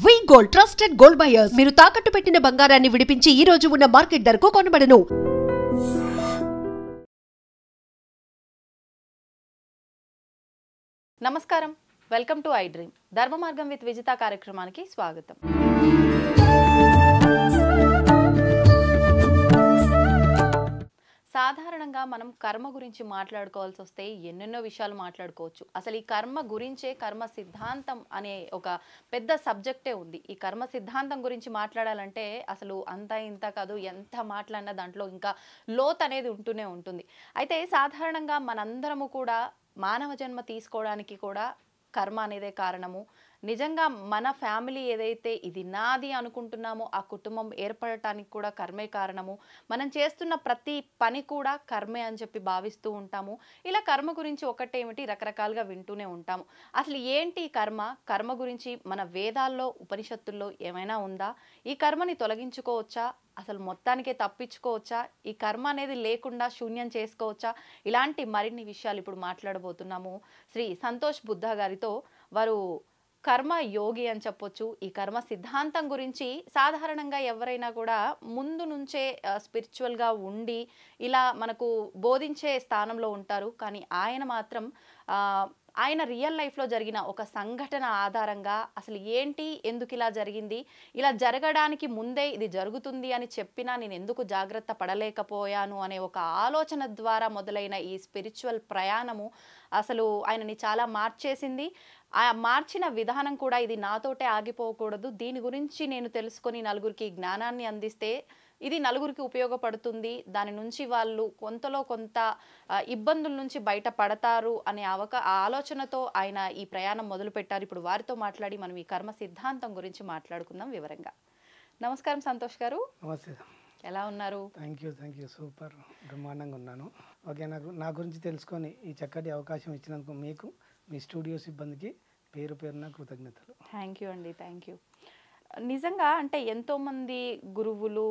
వి gold trusted gold buyers మీరు తాకట్టు పెట్టిన బంగారాన్ని విడిపించి ఈ రోజు ఉన్న మార్కెట్ ధరకు కొనబడను. నమస్కారం, వెల్కమ్ టు ఐ డ్రీమ్. ధర్మ మార్గం విత్ విజిత కార్యక్రమానికి స్వాగతం. సాధారణంగా మనం కర్మ గురించి మాట్లాడుకోవాల్సి వస్తే ఎన్నెన్నో విషయాలు మాట్లాడుకోవచ్చు. అసలు ఈ కర్మ గురించే కర్మ సిద్ధాంతం అనే ఒక పెద్ద సబ్జెక్టే ఉంది. ఈ కర్మ సిద్ధాంతం గురించి మాట్లాడాలంటే అసలు అంతా ఇంత కాదు, ఎంత మాట్లాడినా దాంట్లో ఇంకా లోతు అనేది ఉంటూనే ఉంటుంది. అయితే సాధారణంగా మనందరము కూడా మానవ జన్మ తీసుకోవడానికి కూడా కర్మ అనేదే కారణము. నిజంగా మన ఫ్యామిలీ ఏదైతే ఇది నాది అనుకుంటున్నామో ఆ కుటుంబం ఏర్పడటానికి కూడా కర్మే కారణము. మనం చేస్తున్న ప్రతి పని కూడా కర్మే అని చెప్పి భావిస్తూ ఉంటాము. ఇలా కర్మ గురించి ఒకటేమిటి రకరకాలుగా వింటూనే ఉంటాము. అసలు ఏంటి కర్మ? కర్మ గురించి మన వేదాల్లో ఉపనిషత్తుల్లో ఏమైనా ఉందా? ఈ కర్మని తొలగించుకోవచ్చా? అసలు మొత్తానికే తప్పించుకోవచ్చా? ఈ కర్మ అనేది లేకుండా శూన్యం చేసుకోవచ్చా? ఇలాంటి మరిన్ని విషయాలు ఇప్పుడు మాట్లాడబోతున్నాము శ్రీ సంతోష్ బుద్ధ గారితో. వారు కర్మ యోగి అని చెప్పొచ్చు. ఈ కర్మ సిద్ధాంతం గురించి సాధారణంగా ఎవరైనా కూడా ముందు నుంచే స్పిరిచువల్గా ఉండి ఇలా మనకు బోధించే స్థానంలో ఉంటారు. కానీ ఆయన మాత్రం ఆయన రియల్ లైఫ్లో జరిగిన ఒక సంఘటన ఆధారంగా అసలు ఏంటి, ఎందుకు ఇలా జరిగింది, ఇలా జరగడానికి ముందే ఇది జరుగుతుంది అని చెప్పినా నేను ఎందుకు జాగ్రత్త పడలేకపోయాను అనే ఒక ఆలోచన ద్వారా మొదలైన ఈ స్పిరిచువల్ ప్రయాణము అసలు ఆయనని చాలా మార్చేసింది. ఆ మార్చిన విధానం కూడా ఇది నాతోటే ఆగిపోకూడదు, దీని గురించి నేను తెలుసుకొని నలుగురికి జ్ఞానాన్ని అందిస్తే ఇది నలుగురికి ఉపయోగపడుతుంది, దాని నుంచి వాళ్ళు కొంతలో కొంత ఇబ్బందుల నుంచి బయటపడతారు అనే ఆలోచనతో ఆయన ఈ ప్రయాణం మొదలుపెట్టారు. ఇప్పుడు వారితో మాట్లాడి మనం ఈ కర్మ సిద్ధాంతం గురించి మాట్లాడుకుందాం వివరంగా. నమస్కారం సంతోష్ గారు. నమస్తే. ఎలా ఉన్నారు? థ్యాంక్ యూ, సూపర్, బ్రహ్మాండంగా ఉన్నాను. ఓకే, నా గురించి తెలుసుకొని ఈ చక్కటి అవకాశం ఇచ్చినందుకు మీకు, మీ స్టూడియో సిబ్బందికి పేరు పేరున కృతజ్ఞతలు. థ్యాంక్ యూ అండి, థ్యాంక్ యూ. నిజంగా అంటే ఎంతోమంది గురువులు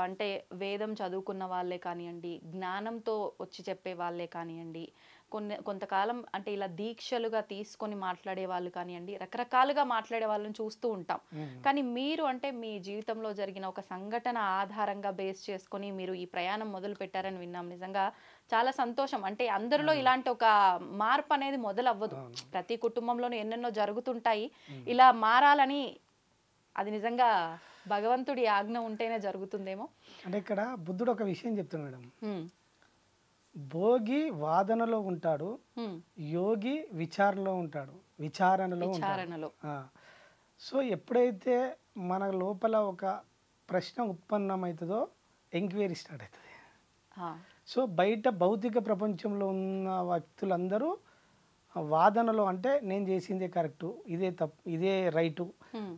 అంటే వేదం చదువుకున్న వాళ్ళే కానివ్వండి, జ్ఞానంతో వచ్చి చెప్పే వాళ్ళే కానివ్వండి, కొంతకాలం అంటే ఇలా దీక్షలుగా తీసుకొని మాట్లాడే వాళ్ళు కానివ్వండి, రకరకాలుగా మాట్లాడే వాళ్ళని చూస్తూ ఉంటాం. కానీ మీరు అంటే మీ జీవితంలో జరిగిన ఒక సంఘటన ఆధారంగా బేస్ చేసుకొని మీరు ఈ ప్రయాణం మొదలు పెట్టారని విన్నాం. నిజంగా చాలా సంతోషం. అంటే అందరిలో ఇలాంటి ఒక మార్పు అనేది మొదలవ్వదు. ప్రతి కుటుంబంలోనూ ఎన్నెన్నో జరుగుతుంటాయి. ఇలా మారాలని అది నిజంగా భగవంతుడి ఆజ్ఞ ఉంటేనే జరుగుతుందేమో. అంటే ఇక్కడ బుద్ధుడు ఒక విషయం చెప్తున్నాడు మేడం. భోగి వాదనలో ఉంటాడు, యోగి విచారణలో ఉంటాడు, విచారణలో. సో ఎప్పుడైతే మన లోపల ఒక ప్రశ్న ఉత్పన్నమవుతుందో ఎంక్వైరీ స్టార్ట్ అవుతుంది. సో బయట భౌతిక ప్రపంచంలో ఉన్న వ్యక్తులందరూ వాదనలో అంటే నేను చేసిందే కరెక్టు, ఇదే తప్పు, ఇదే రైటు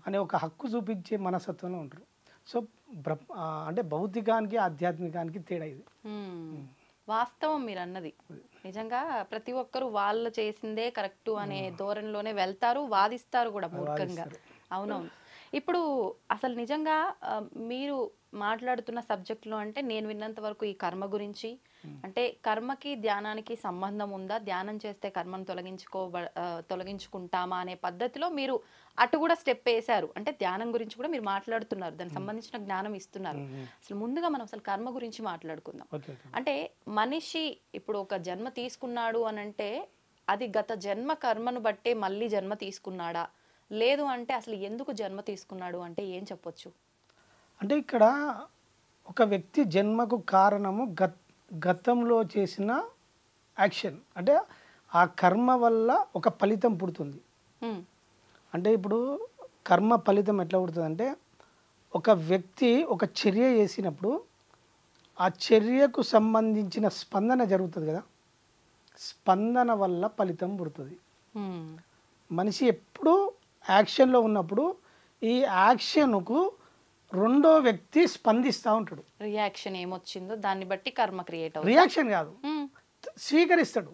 అనే ఒక హక్కు చూపించే మనస్తత్వంలో ఉంటారు. సో అంటే భౌతికానికి ఆధ్యాత్మికానికి తేడా ఇది. వాస్తవం మీరు అన్నది. నిజంగా ప్రతి ఒక్కరు వాళ్ళు చేసిందే కరెక్టు అనే ధోరణిలోనే వెళ్తారు, వాదిస్తారు కూడా మూర్ఖంగా. అవునవును. ఇప్పుడు అసలు నిజంగా మీరు మాట్లాడుతున్న సబ్జెక్టులో అంటే నేను విన్నంత వరకు ఈ కర్మ గురించి అంటే కర్మకి ధ్యానానికి సంబంధం ఉందా, ధ్యానం చేస్తే కర్మను తొలగించుకుంటామా అనే పద్ధతిలో మీరు అటు కూడా స్టెప్ వేశారు. అంటే ధ్యానం గురించి కూడా మీరు మాట్లాడుతున్నారు, దానికి సంబంధించిన జ్ఞానం ఇస్తున్నారు. అసలు ముందుగా మనం అసలు కర్మ గురించి మాట్లాడుకుందాం. అంటే మనిషి ఇప్పుడు ఒక జన్మ తీసుకున్నాడు అని అంటే అది గత జన్మ కర్మను బట్టే మళ్ళీ జన్మ తీసుకున్నాడా, లేదు అంటే అసలు ఎందుకు జన్మ తీసుకున్నాడు అంటే ఏం చెప్పొచ్చు? అంటే ఇక్కడ ఒక వ్యక్తి జన్మకు కారణము గతంలో చేసిన యాక్షన్, అంటే ఆ కర్మ వల్ల ఒక ఫలితం పుడుతుంది. అంటే ఇప్పుడు కర్మ ఫలితం ఎట్లా పుడుతుంది అంటే ఒక వ్యక్తి ఒక చర్య చేసినప్పుడు ఆ చర్యకు సంబంధించిన స్పందన జరుగుతుంది కదా, స్పందన వల్ల ఫలితం పుడుతుంది. మనిషి ఎప్పుడు యాక్షన్లో ఉన్నప్పుడు ఈ యాక్షన్కు రెండో వ్యక్తి స్పందిస్తూ ఉంటాడు. రియాక్షన్ ఏమొచ్చిందో దాన్ని బట్టి కర్మ క్రియేట్ అవుతుంది. రియాక్షన్ కాదు, స్వీకరిస్తాడు.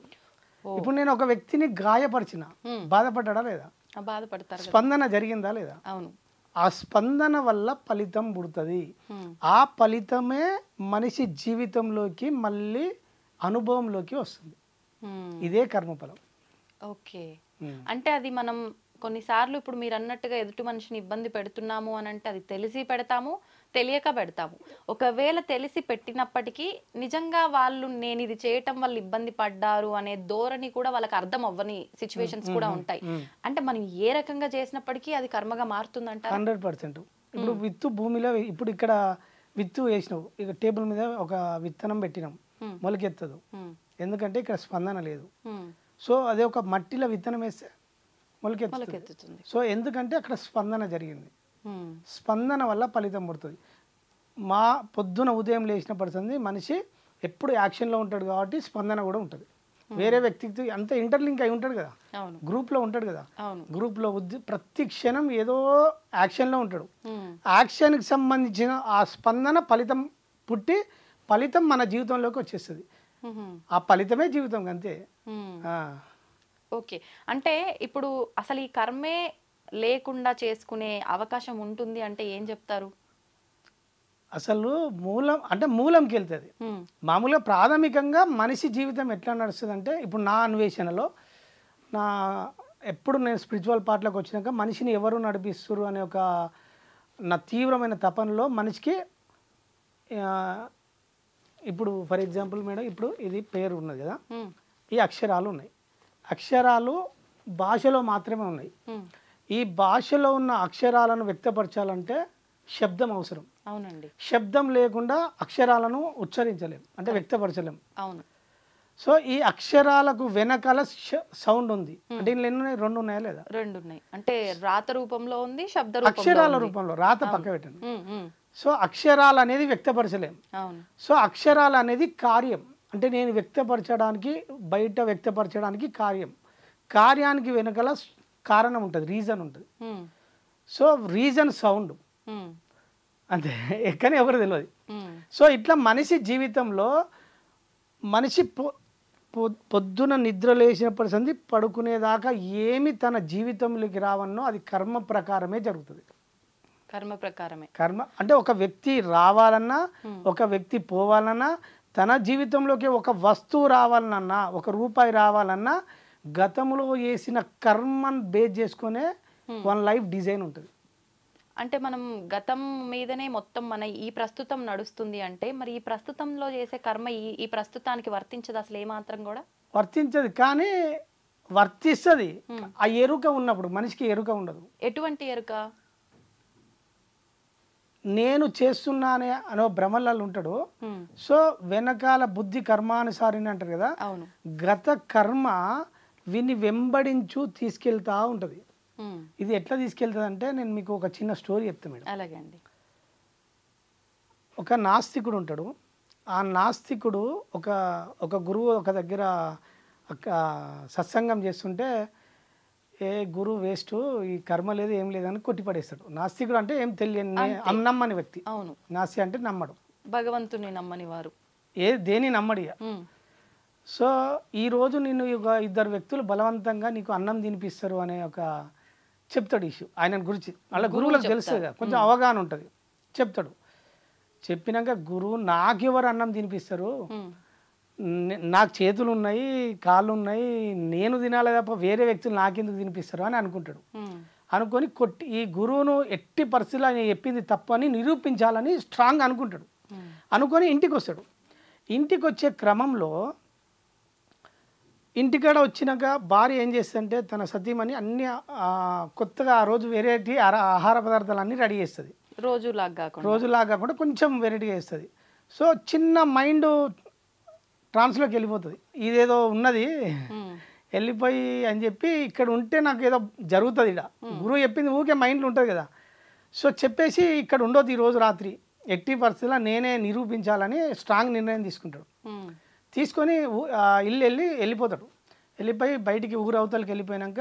ఇప్పుడు నేను ఒక వ్యక్తిని గాయపరిచిన, బాధపడ్డా లేదా? బాధపడతారు. స్పందన జరిగిందా లేదా? అవును. ఆ స్పందన వల్ల ఫలితం పుడుతుంది. ఆ ఫలితమే మనిషి జీవితంలోకి మళ్ళీ అనుభవంలోకి వస్తుంది. ఇదే కర్మఫలం. ఓకే. అంటే అది మనం కొన్నిసార్లు ఇప్పుడు మీరు అన్నట్టుగా ఎదుటి మనిషిని ఇబ్బంది పెడుతున్నాము అని అంటే అది తెలిసి పెడతాము, తెలియక పెడతాము. ఒకవేళ తెలిసి పెట్టినప్పటికీ నిజంగా వాళ్ళు నేను ఇది చేయటం వల్ల ఇబ్బంది పడ్డారు అనే ధోరణి కూడా వాళ్ళకి అర్థం అవ్వని సిచ్యువేషన్స్ కూడా ఉంటాయి. అంటే మనం ఏ రకంగా చేసినప్పటికీ అది కర్మగా మారుతుందంట. 100%. ఇప్పుడు విత్తు భూమిలో ఇప్పుడు ఇక్కడ విత్తు వేసినావు, ఇక టేబుల్ మీద ఒక విత్తనం పెట్టినాం, మొలకెత్తదు. ఎందుకంటే ఇక్కడ స్పందన లేదు. సో అదే ఒక మట్టిలో విత్తనం వేస్తే మొలకెత్తుతుంది. సో ఎందుకంటే అక్కడ స్పందన జరిగింది. స్పందన వల్ల ఫలితం పడుతుంది. మా పొద్దున ఉదయం లేచినప్పటి మనిషి ఎప్పుడు యాక్షన్లో ఉంటాడు కాబట్టి స్పందన కూడా ఉంటుంది. వేరే వ్యక్తికి అంత ఇంటర్లింక్ అయి ఉంటాడు కదా, గ్రూప్లో ఉంటాడు కదా, గ్రూప్లో ప్రతి క్షణం ఏదో యాక్షన్లో ఉంటాడు. యాక్షన్కి సంబంధించిన ఆ స్పందన ఫలితం పుట్టి ఫలితం మన జీవితంలోకి వచ్చేస్తుంది. ఆ ఫలితమే జీవితం అంతే. ఓకే, అంటే ఇప్పుడు అసలు ఈ కర్మే లేకుండా చేసుకునే అవకాశం ఉంటుంది అంటే ఏం చెప్తారు? అసలు మూలం అంటే మూలంకి వెళ్తుంది. మామూలుగా ప్రాథమికంగా మనిషి జీవితం ఎట్లా నడుస్తుంది అంటే, ఇప్పుడు నా అన్వేషణలో ఎప్పుడు నేను స్పిరిచువల్ పార్ట్లోకి వచ్చినాక మనిషిని ఎవరు నడిపిస్తారు అనే ఒక నా తీవ్రమైన తపనలో మనిషికి ఇప్పుడు ఫర్ ఎగ్జాంపుల్ మేడం, ఇప్పుడు ఇది పేరు ఉన్నది కదా, ఈ అక్షరాలు ఉన్నాయి. అక్షరాలు భాషలో మాత్రమే ఉన్నాయి. ఈ భాషలో ఉన్న అక్షరాలను వ్యక్తపరచాలంటే శబ్దం అవసరం. అవునండి. శబ్దం లేకుండా అక్షరాలను ఉచ్చరించలేం, అంటే వ్యక్తపరచలేం. అవును. సో ఈ అక్షరాలకు వెనకాల సౌండ్ ఉంది. అంటే ఎన్ని ఉన్నాయి? 2 ఉన్నాయా లేదా? 2 ఉన్నాయి. అంటే రాత రూపంలో ఉంది, శబ్ద రూపంలో. అక్షరాల రూపంలో, రాత పక్క పెట్టండి. సో అక్షరాలు అనేది వ్యక్తపరచలేం. సో అక్షరాలు అనేది కార్యం, అంటే నేను వ్యక్తపరచడానికి, బయట వ్యక్తపరచడానికి కార్యం. కార్యానికి వెనకాల కారణం ఉంటుంది, రీజన్ ఉంటుంది. సో రీజన్ సౌండ్ అంతే, ఎక్కని ఎవరు తెలియదు. సో ఇట్లా మనిషి జీవితంలో మనిషి పొద్దున నిద్ర లేచినప్పటి సంది పడుకునేదాకా ఏమి తన జీవితంలోకి రావన్నో అది కర్మ ప్రకారమే జరుగుతుంది. కర్మ ప్రకారమే. కర్మ అంటే ఒక వ్యక్తి రావాలన్నా, ఒక వ్యక్తి పోవాలన్నా, తన జీవితంలోకి ఒక వస్తువు రావాలన్నా, ఒక రూపాయి రావాలన్నా గతంలో చేసిన కర్మను బేస్ చేసుకునే వన్ లైఫ్ డిజైన్ ఉంటుంది. అంటే మనం గతం మీదనే మొత్తం మన ఈ ప్రస్తుతం నడుస్తుంది అంటే మరి ఈ ప్రస్తుతంలో చేసే కర్మ ఈ ప్రస్తుతానికి వర్తించదు అసలు ఏమాత్రం కూడా? వర్తించదు, కానీ వర్తిస్తుంది ఆ ఎరుక ఉన్నప్పుడు. మనిషికి ఎరుక ఉండదు. ఎటువంటి ఎరుక? నేను చేస్తున్నానే అనే భ్రమలలో ఉంటాడు. సో వెనకాల బుద్ధి కర్మానుసారిని అంటారు కదా, గత కర్మ వీన్ని వెంబడించు తీసుకెళ్తా ఉంటుంది. ఇది ఎట్లా తీసుకెళ్తుంది అంటే, నేను మీకు ఒక చిన్న స్టోరీ చెప్తాను మేడం. అలాగే అండి. ఒక నాస్తికుడు ఉంటాడు. ఆ నాస్తికుడు ఒక గురువు ఒక దగ్గర సత్సంగం చేస్తుంటే, ఏ గురువు వేస్ట్, ఈ కర్మ లేదు ఏం లేదని కొట్టిపడేస్తాడు. నాస్తికుడు అంటే ఏం తెలియని నమ్మని వ్యక్తి. అవును. నాస్తి అంటే నమ్మడు, భగవంతుని నమ్మని వారు, దేని నమ్మడిగా. సో ఈరోజు నిన్ను ఇద్దరు వ్యక్తులు బలవంతంగా నీకు అన్నం తినిపిస్తారు అనే ఒక చెప్తాడు ఇష్యూ ఆయన గురించి. వాళ్ళ గురువులకు తెలుస్తుంది కదా, కొంచెం అవగాహన ఉంటుంది. చెప్తాడు. చెప్పినాక గురువు నాకెవరు అన్నం తినిపిస్తారు, నాకు చేతులు ఉన్నాయి, కాళ్ళు ఉన్నాయి, నేను తినాలి తప్ప వేరే వ్యక్తులు నాకెందుకు తినిపిస్తారు అని అనుకుంటాడు. అనుకొని ఈ గురువును ఎట్టి పరిస్థితుల్లో ఆయన చెప్పింది తప్పని నిరూపించాలని స్ట్రాంగ్ అనుకుంటాడు. అనుకొని ఇంటికి వస్తాడు. ఇంటికి వచ్చే క్రమంలో ఇంటికాడ వచ్చినాక భార్య ఏం చేస్తుందంటే తన సతీమణి అన్ని కొత్తగా ఆ రోజు వెరైటీ ఆహార పదార్థాలు అన్నీ రెడీ చేస్తుంది. రోజులాగా కాకుండా కొంచెం వెరైటీగా చేస్తుంది. సో చిన్న మైండ్ ట్రాన్స్లోకి వెళ్ళిపోతుంది. ఇదేదో ఉన్నది వెళ్ళిపోయి అని చెప్పి ఇక్కడ ఉంటే నాకు ఏదో జరుగుతుంది. ఇక్కడ గురువు చెప్పింది ఊకే మైండ్లో ఉంటుంది కదా. సో చెప్పేసి ఇక్కడ ఉండొద్దు ఈరోజు రాత్రి, ఎట్టి పరిస్థితుల్లో నేనే నిరూపించాలని స్ట్రాంగ్ నిర్ణయం తీసుకుంటాడు. తీసుకొని వెళ్ళిపోతాడు. వెళ్ళిపోయి బయటికి ఊరవతలకి వెళ్ళిపోయాక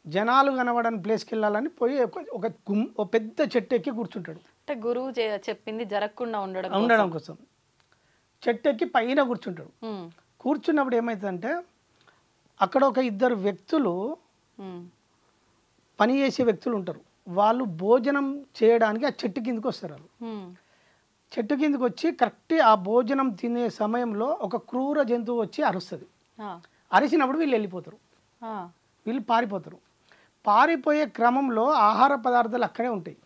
జనాలు కనబడని ప్లేస్కి వెళ్ళాలని పోయి ఒక పెద్ద చెట్టు ఎక్కి కూర్చుంటాడు. అంటే గురువు చెప్పింది జరగకుండా ఉండడం కోసం చెట్టు ఎక్కి పైన కూర్చుంటాడు. కూర్చున్నప్పుడు ఏమవుతుందంటే అక్కడ ఒక ఇద్దరు వ్యక్తులు పని చేసే వ్యక్తులు ఉంటారు. వాళ్ళు భోజనం చేయడానికి ఆ చెట్టు కిందకి వస్తారు. వాళ్ళు చెట్టు కిందకి వచ్చి కరెక్ట్ ఆ భోజనం తినే సమయంలో ఒక క్రూర జంతువు వచ్చి అరుస్తుంది. అరిచినప్పుడు వీళ్ళు వెళ్ళిపోతారు, వీళ్ళు పారిపోతారు. పారిపోయే క్రమంలో ఆహార పదార్థాలు అక్కడే ఉంటాయి.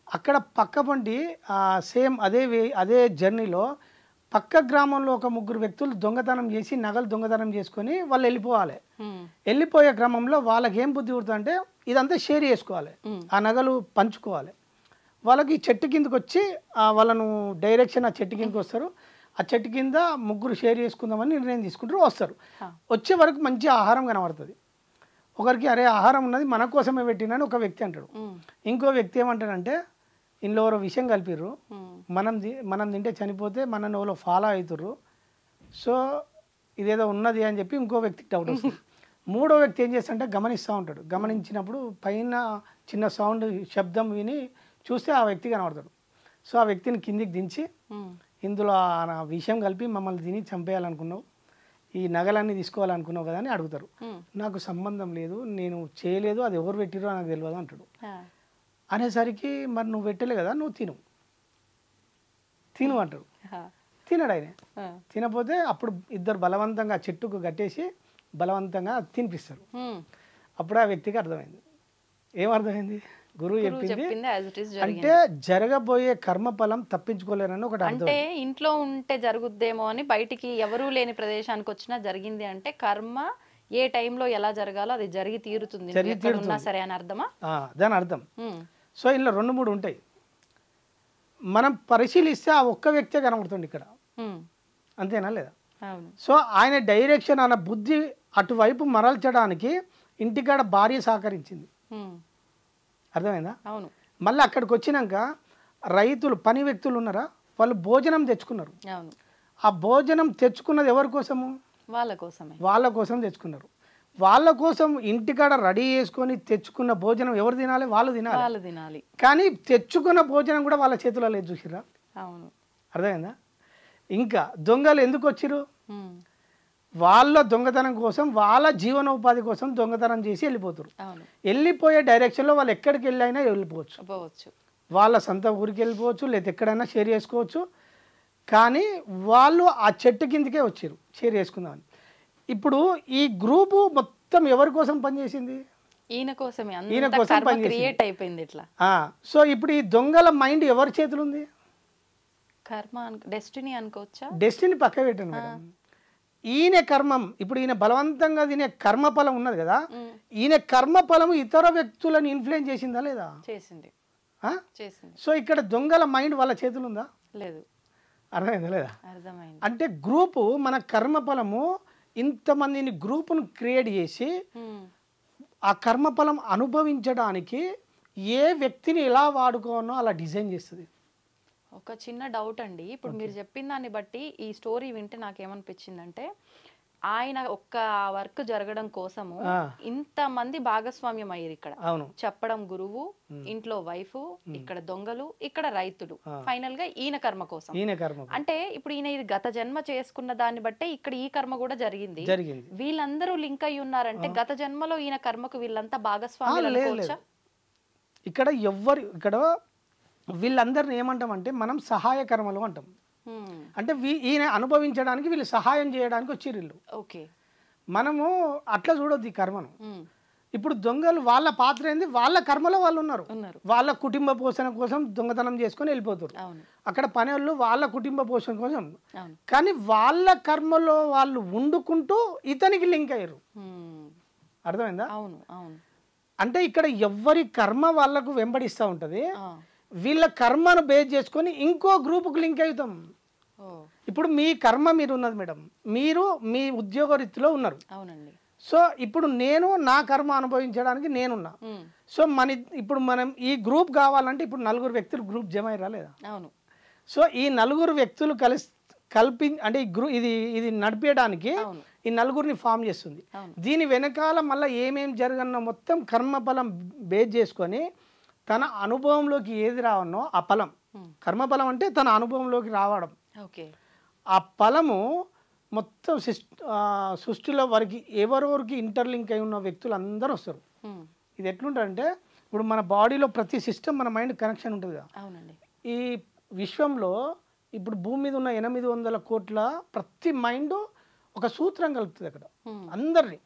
అక్కడ పక్క పండి సేమ్ అదే జర్నీలో పక్క గ్రామంలో ఒక 3 వ్యక్తులు దొంగతనం చేసి నగలు దొంగతనం చేసుకొని వాళ్ళు వెళ్ళిపోవాలి. వెళ్ళిపోయే క్రమంలో వాళ్ళకి ఏం బుద్ధి పుడుతుందంటే ఇదంతా షేర్ చేసుకోవాలి, ఆ నగలు పంచుకోవాలి. వాళ్ళకి చెట్టు కిందకి వచ్చి వాళ్ళను డైరెక్షన్ ఆ చెట్టు కిందకి వస్తారు. ఆ చెట్టు కింద 3 షేర్ చేసుకుందామని నిర్ణయం తీసుకుంటారు. వస్తారు, వచ్చే వరకు మంచి ఆహారం కనబడుతుంది. ఒకరికి అరే ఆహారం ఉన్నది మన కోసమే పెట్టినని ఒక వ్యక్తి అంటాడు. ఇంకో వ్యక్తి ఏమంటాడంటే ఇంట్లో ఎవరో విషయం కలిపిర్రు, మనం తింటే చనిపోతే మనల్ని ఎవరో ఫాలో అవుతుర్రు, సో ఇదేదో ఉన్నది అని చెప్పి ఇంకో వ్యక్తికి డౌట్ వస్తుంది. మూడో వ్యక్తి ఏం చేస్తాడంటే గమనిస్తూ ఉంటాడు. గమనించినప్పుడు పైన చిన్న సౌండ్ శబ్దం విని చూస్తే ఆ వ్యక్తి కనబడతాడు. సో ఆ వ్యక్తిని కిందికి దించి ఇందులో ఆ విషయం కలిపి మమ్మల్ని తిని చంపేయాలనుకున్నావు, ఈ నగలన్నీ తీసుకోవాలనుకున్నావు కదా అని అడుగుతారు. నాకు సంబంధం లేదు, నేను చేయలేదు, అది ఎవరు పెట్టిరో నాకు తెలియదు అంటాడు. అనేసరికి మరి నువ్వు పెట్టలే కదా, నువ్వు తిను అంటాడు. తినడు ఆయన. తినపోతే అప్పుడు ఇద్దరు బలవంతంగా చెట్టుకు కట్టేసి బలవంతంగా తినిపిస్తారు. అప్పుడు ఆ వ్యక్తికి అర్థమైంది. ఏమర్థమైంది? గురువు చెప్పింది అంటే జరగబోయే కర్మఫలం తప్పించుకోలేరని ఒకటి. అంటే ఇంట్లో ఉంటే జరుగుద్దేమో అని బయటికి ఎవరూ లేని ప్రదేశానికి వచ్చినా జరిగింది అంటే కర్మ ఏ టైంలో ఎలా జరగాలో అది జరిగి తీరుతుంది సరే అని అర్థమా? దాని అర్థం. సో ఇలా 2-3 ఉంటాయి. మనం పరిశీలిస్తే ఆ ఒక్క వ్యక్తే కనబడుతుంది ఇక్కడ, అంతేనా లేదా? సో ఆయన డైరెక్షన్ అన్న బుద్ధి అటువైపు మరల్చడానికి ఇంటికాడ భార్య సహకరించింది. అర్థమైందా? అవును. మళ్ళీ అక్కడికి వచ్చినాక రైతులు పని వ్యక్తులు ఉన్నారా, వాళ్ళు భోజనం తెచ్చుకున్నారు. ఆ భోజనం తెచ్చుకున్నది ఎవరి కోసము? వాళ్ళ కోసం తెచ్చుకున్నారు. వాళ్ళ కోసం ఇంటికాడ రెడీ చేసుకొని తెచ్చుకున్న భోజనం ఎవరు తినాలి? వాళ్ళు తినాలి. కానీ తెచ్చుకున్న భోజనం కూడా వాళ్ళ చేతిలో లేదు, చూసిరా? అర్థమైందా? ఇంకా దొంగలు ఎందుకు వచ్చిరు? వాళ్ళ దొంగతనం కోసం, వాళ్ళ జీవనోపాధి కోసం దొంగతనం చేసి వెళ్ళిపోతారు. వెళ్ళిపోయే డైరెక్షన్లో వాళ్ళు ఎక్కడికి వెళ్ళైనా వెళ్ళిపోవచ్చు. వాళ్ళ సొంత ఊరికి వెళ్ళిపోవచ్చు, లేదా ఎక్కడైనా షేర్ చేసుకోవచ్చు. కానీ వాళ్ళు ఆ చెట్టు కిందకే వచ్చారు షేర్ చేసుకుందామని. ఇప్పుడు ఈ గ్రూపు మొత్తం ఎవరి కోసం పనిచేసింది? ఈయన కోసం పనిచేసింది. సో ఇప్పుడు ఈ దొంగల మైండ్ ఎవరి చేతులు ఉంది? డెస్టినీ అనుకోవచ్చా? డెస్టినీ పక్క పెట్టండి మేడం. ఈయన కర్మం, ఇప్పుడు ఈయన బలవంతంగా తినే కర్మఫలం ఉన్నది కదా, ఈయన కర్మఫలం ఇతర వ్యక్తులను ఇన్ఫ్లుయెన్స్ చేసిందా లేదా? చేసింది. సో ఇక్కడ దొంగల మైండ్ వాళ్ళ చేతులు ఉందా? లేదు. అర్థమైందా లేదా? అర్థమైంది. అంటే గ్రూపు మన కర్మఫలము ఇంతమందిని గ్రూపును క్రియేట్ చేసి ఆ కర్మఫలం అనుభవించడానికి ఏ వ్యక్తిని ఎలా వాడుకోవాలో అలా డిజైన్ చేస్తుంది. ఒక చిన్న డౌట్ అండి, ఇప్పుడు మీరు చెప్పిన దాన్ని బట్టి ఈ స్టోరీ వింటే నాకేమనిపించిందంటే ఆయన ఒక్క వర్క్ జరగడం కోసము ఇంతమంది భాగస్వామ్యం అయ్యారు ఇక్కడ. చెప్పడం గురువు, ఇంట్లో వైఫ్, ఇక్కడ దొంగలు, ఇక్కడ రైతులు, ఫైనల్ గా ఈయన కర్మ కోసం. అంటే ఇప్పుడు ఈయన ఇది గత జన్మ చేసుకున్న దాన్ని బట్టే ఇక్కడ ఈ కర్మ కూడా జరిగింది. వీళ్ళందరూ లింక్ అయి ఉన్నారంటే గత జన్మలో ఈయన కర్మకు వీళ్ళంతా భాగస్వామ్యం. ఇక్కడ వీళ్ళందరిని ఏమంటామంటే మనం సహాయ కర్మలు అంటాం. అంటే ఈయన అనుభవించడానికి వీళ్ళు సహాయం చేయడానికి వచ్చారు వీళ్ళు. మనము అట్లా చూడొద్దు ఈ కర్మను. ఇప్పుడు దొంగలు వాళ్ళ పాత్ర ఏంది? వాళ్ళ కర్మలో వాళ్ళు ఉన్నారు. వాళ్ళ కుటుంబ పోషణ కోసం దొంగతనం చేసుకొని వెళ్ళిపోతారు. అక్కడ పని వాళ్ళు వాళ్ళ కుటుంబ పోషణ కోసం, కానీ వాళ్ళ కర్మలో వాళ్ళు వండుకుంటూ ఇతనికి లింక్ అయ్యారు. అర్థమైందా? అంటే ఇక్కడ ఎవరి కర్మ వాళ్ళకు వెంబడిస్తూ ఉంటుంది. వీళ్ళ కర్మను బేస్ చేసుకొని ఇంకో గ్రూపుకు లింక్ అవుతాం. ఇప్పుడు మీ కర్మ మీరు ఉన్నది మేడం, మీరు మీ ఉద్యోగ రీతిలో ఉన్నారు. సో ఇప్పుడు నేను నా కర్మ అనుభవించడానికి నేనున్నా. సో ఇప్పుడు మనం ఈ గ్రూప్ కావాలంటే ఇప్పుడు 4 వ్యక్తులు గ్రూప్ జమ అయ్యారా లేదా? సో ఈ 4 వ్యక్తులు అంటే ఇది నడిపేయడానికి ఈ 4ని ఫామ్ చేస్తుంది. దీని వెనకాల మళ్ళీ ఏమేం జరగనో మొత్తం కర్మఫలం బేస్ చేసుకొని తన అనుభవంలోకి ఏది రావనో ఆ ఫలం, కర్మఫలం అంటే తన అనుభవంలోకి రావడం. ఆ ఫలము మొత్తం సృష్టిలో వారికి ఎవరెవరికి ఇంటర్లింక్ అయి ఉన్న వ్యక్తులు అందరూ వస్తారు. ఇది ఎట్లుంటుందంటే ఇప్పుడు మన బాడీలో ప్రతి సిస్టమ్ మన మైండ్ కనెక్షన్ ఉంటుంది కదా. ఈ విశ్వంలో ఇప్పుడు భూమి మీద ఉన్న 800 కోట్ల ప్రతి మైండ్ ఒక సూత్రం కలుపుతుంది అక్కడ అందరినీ.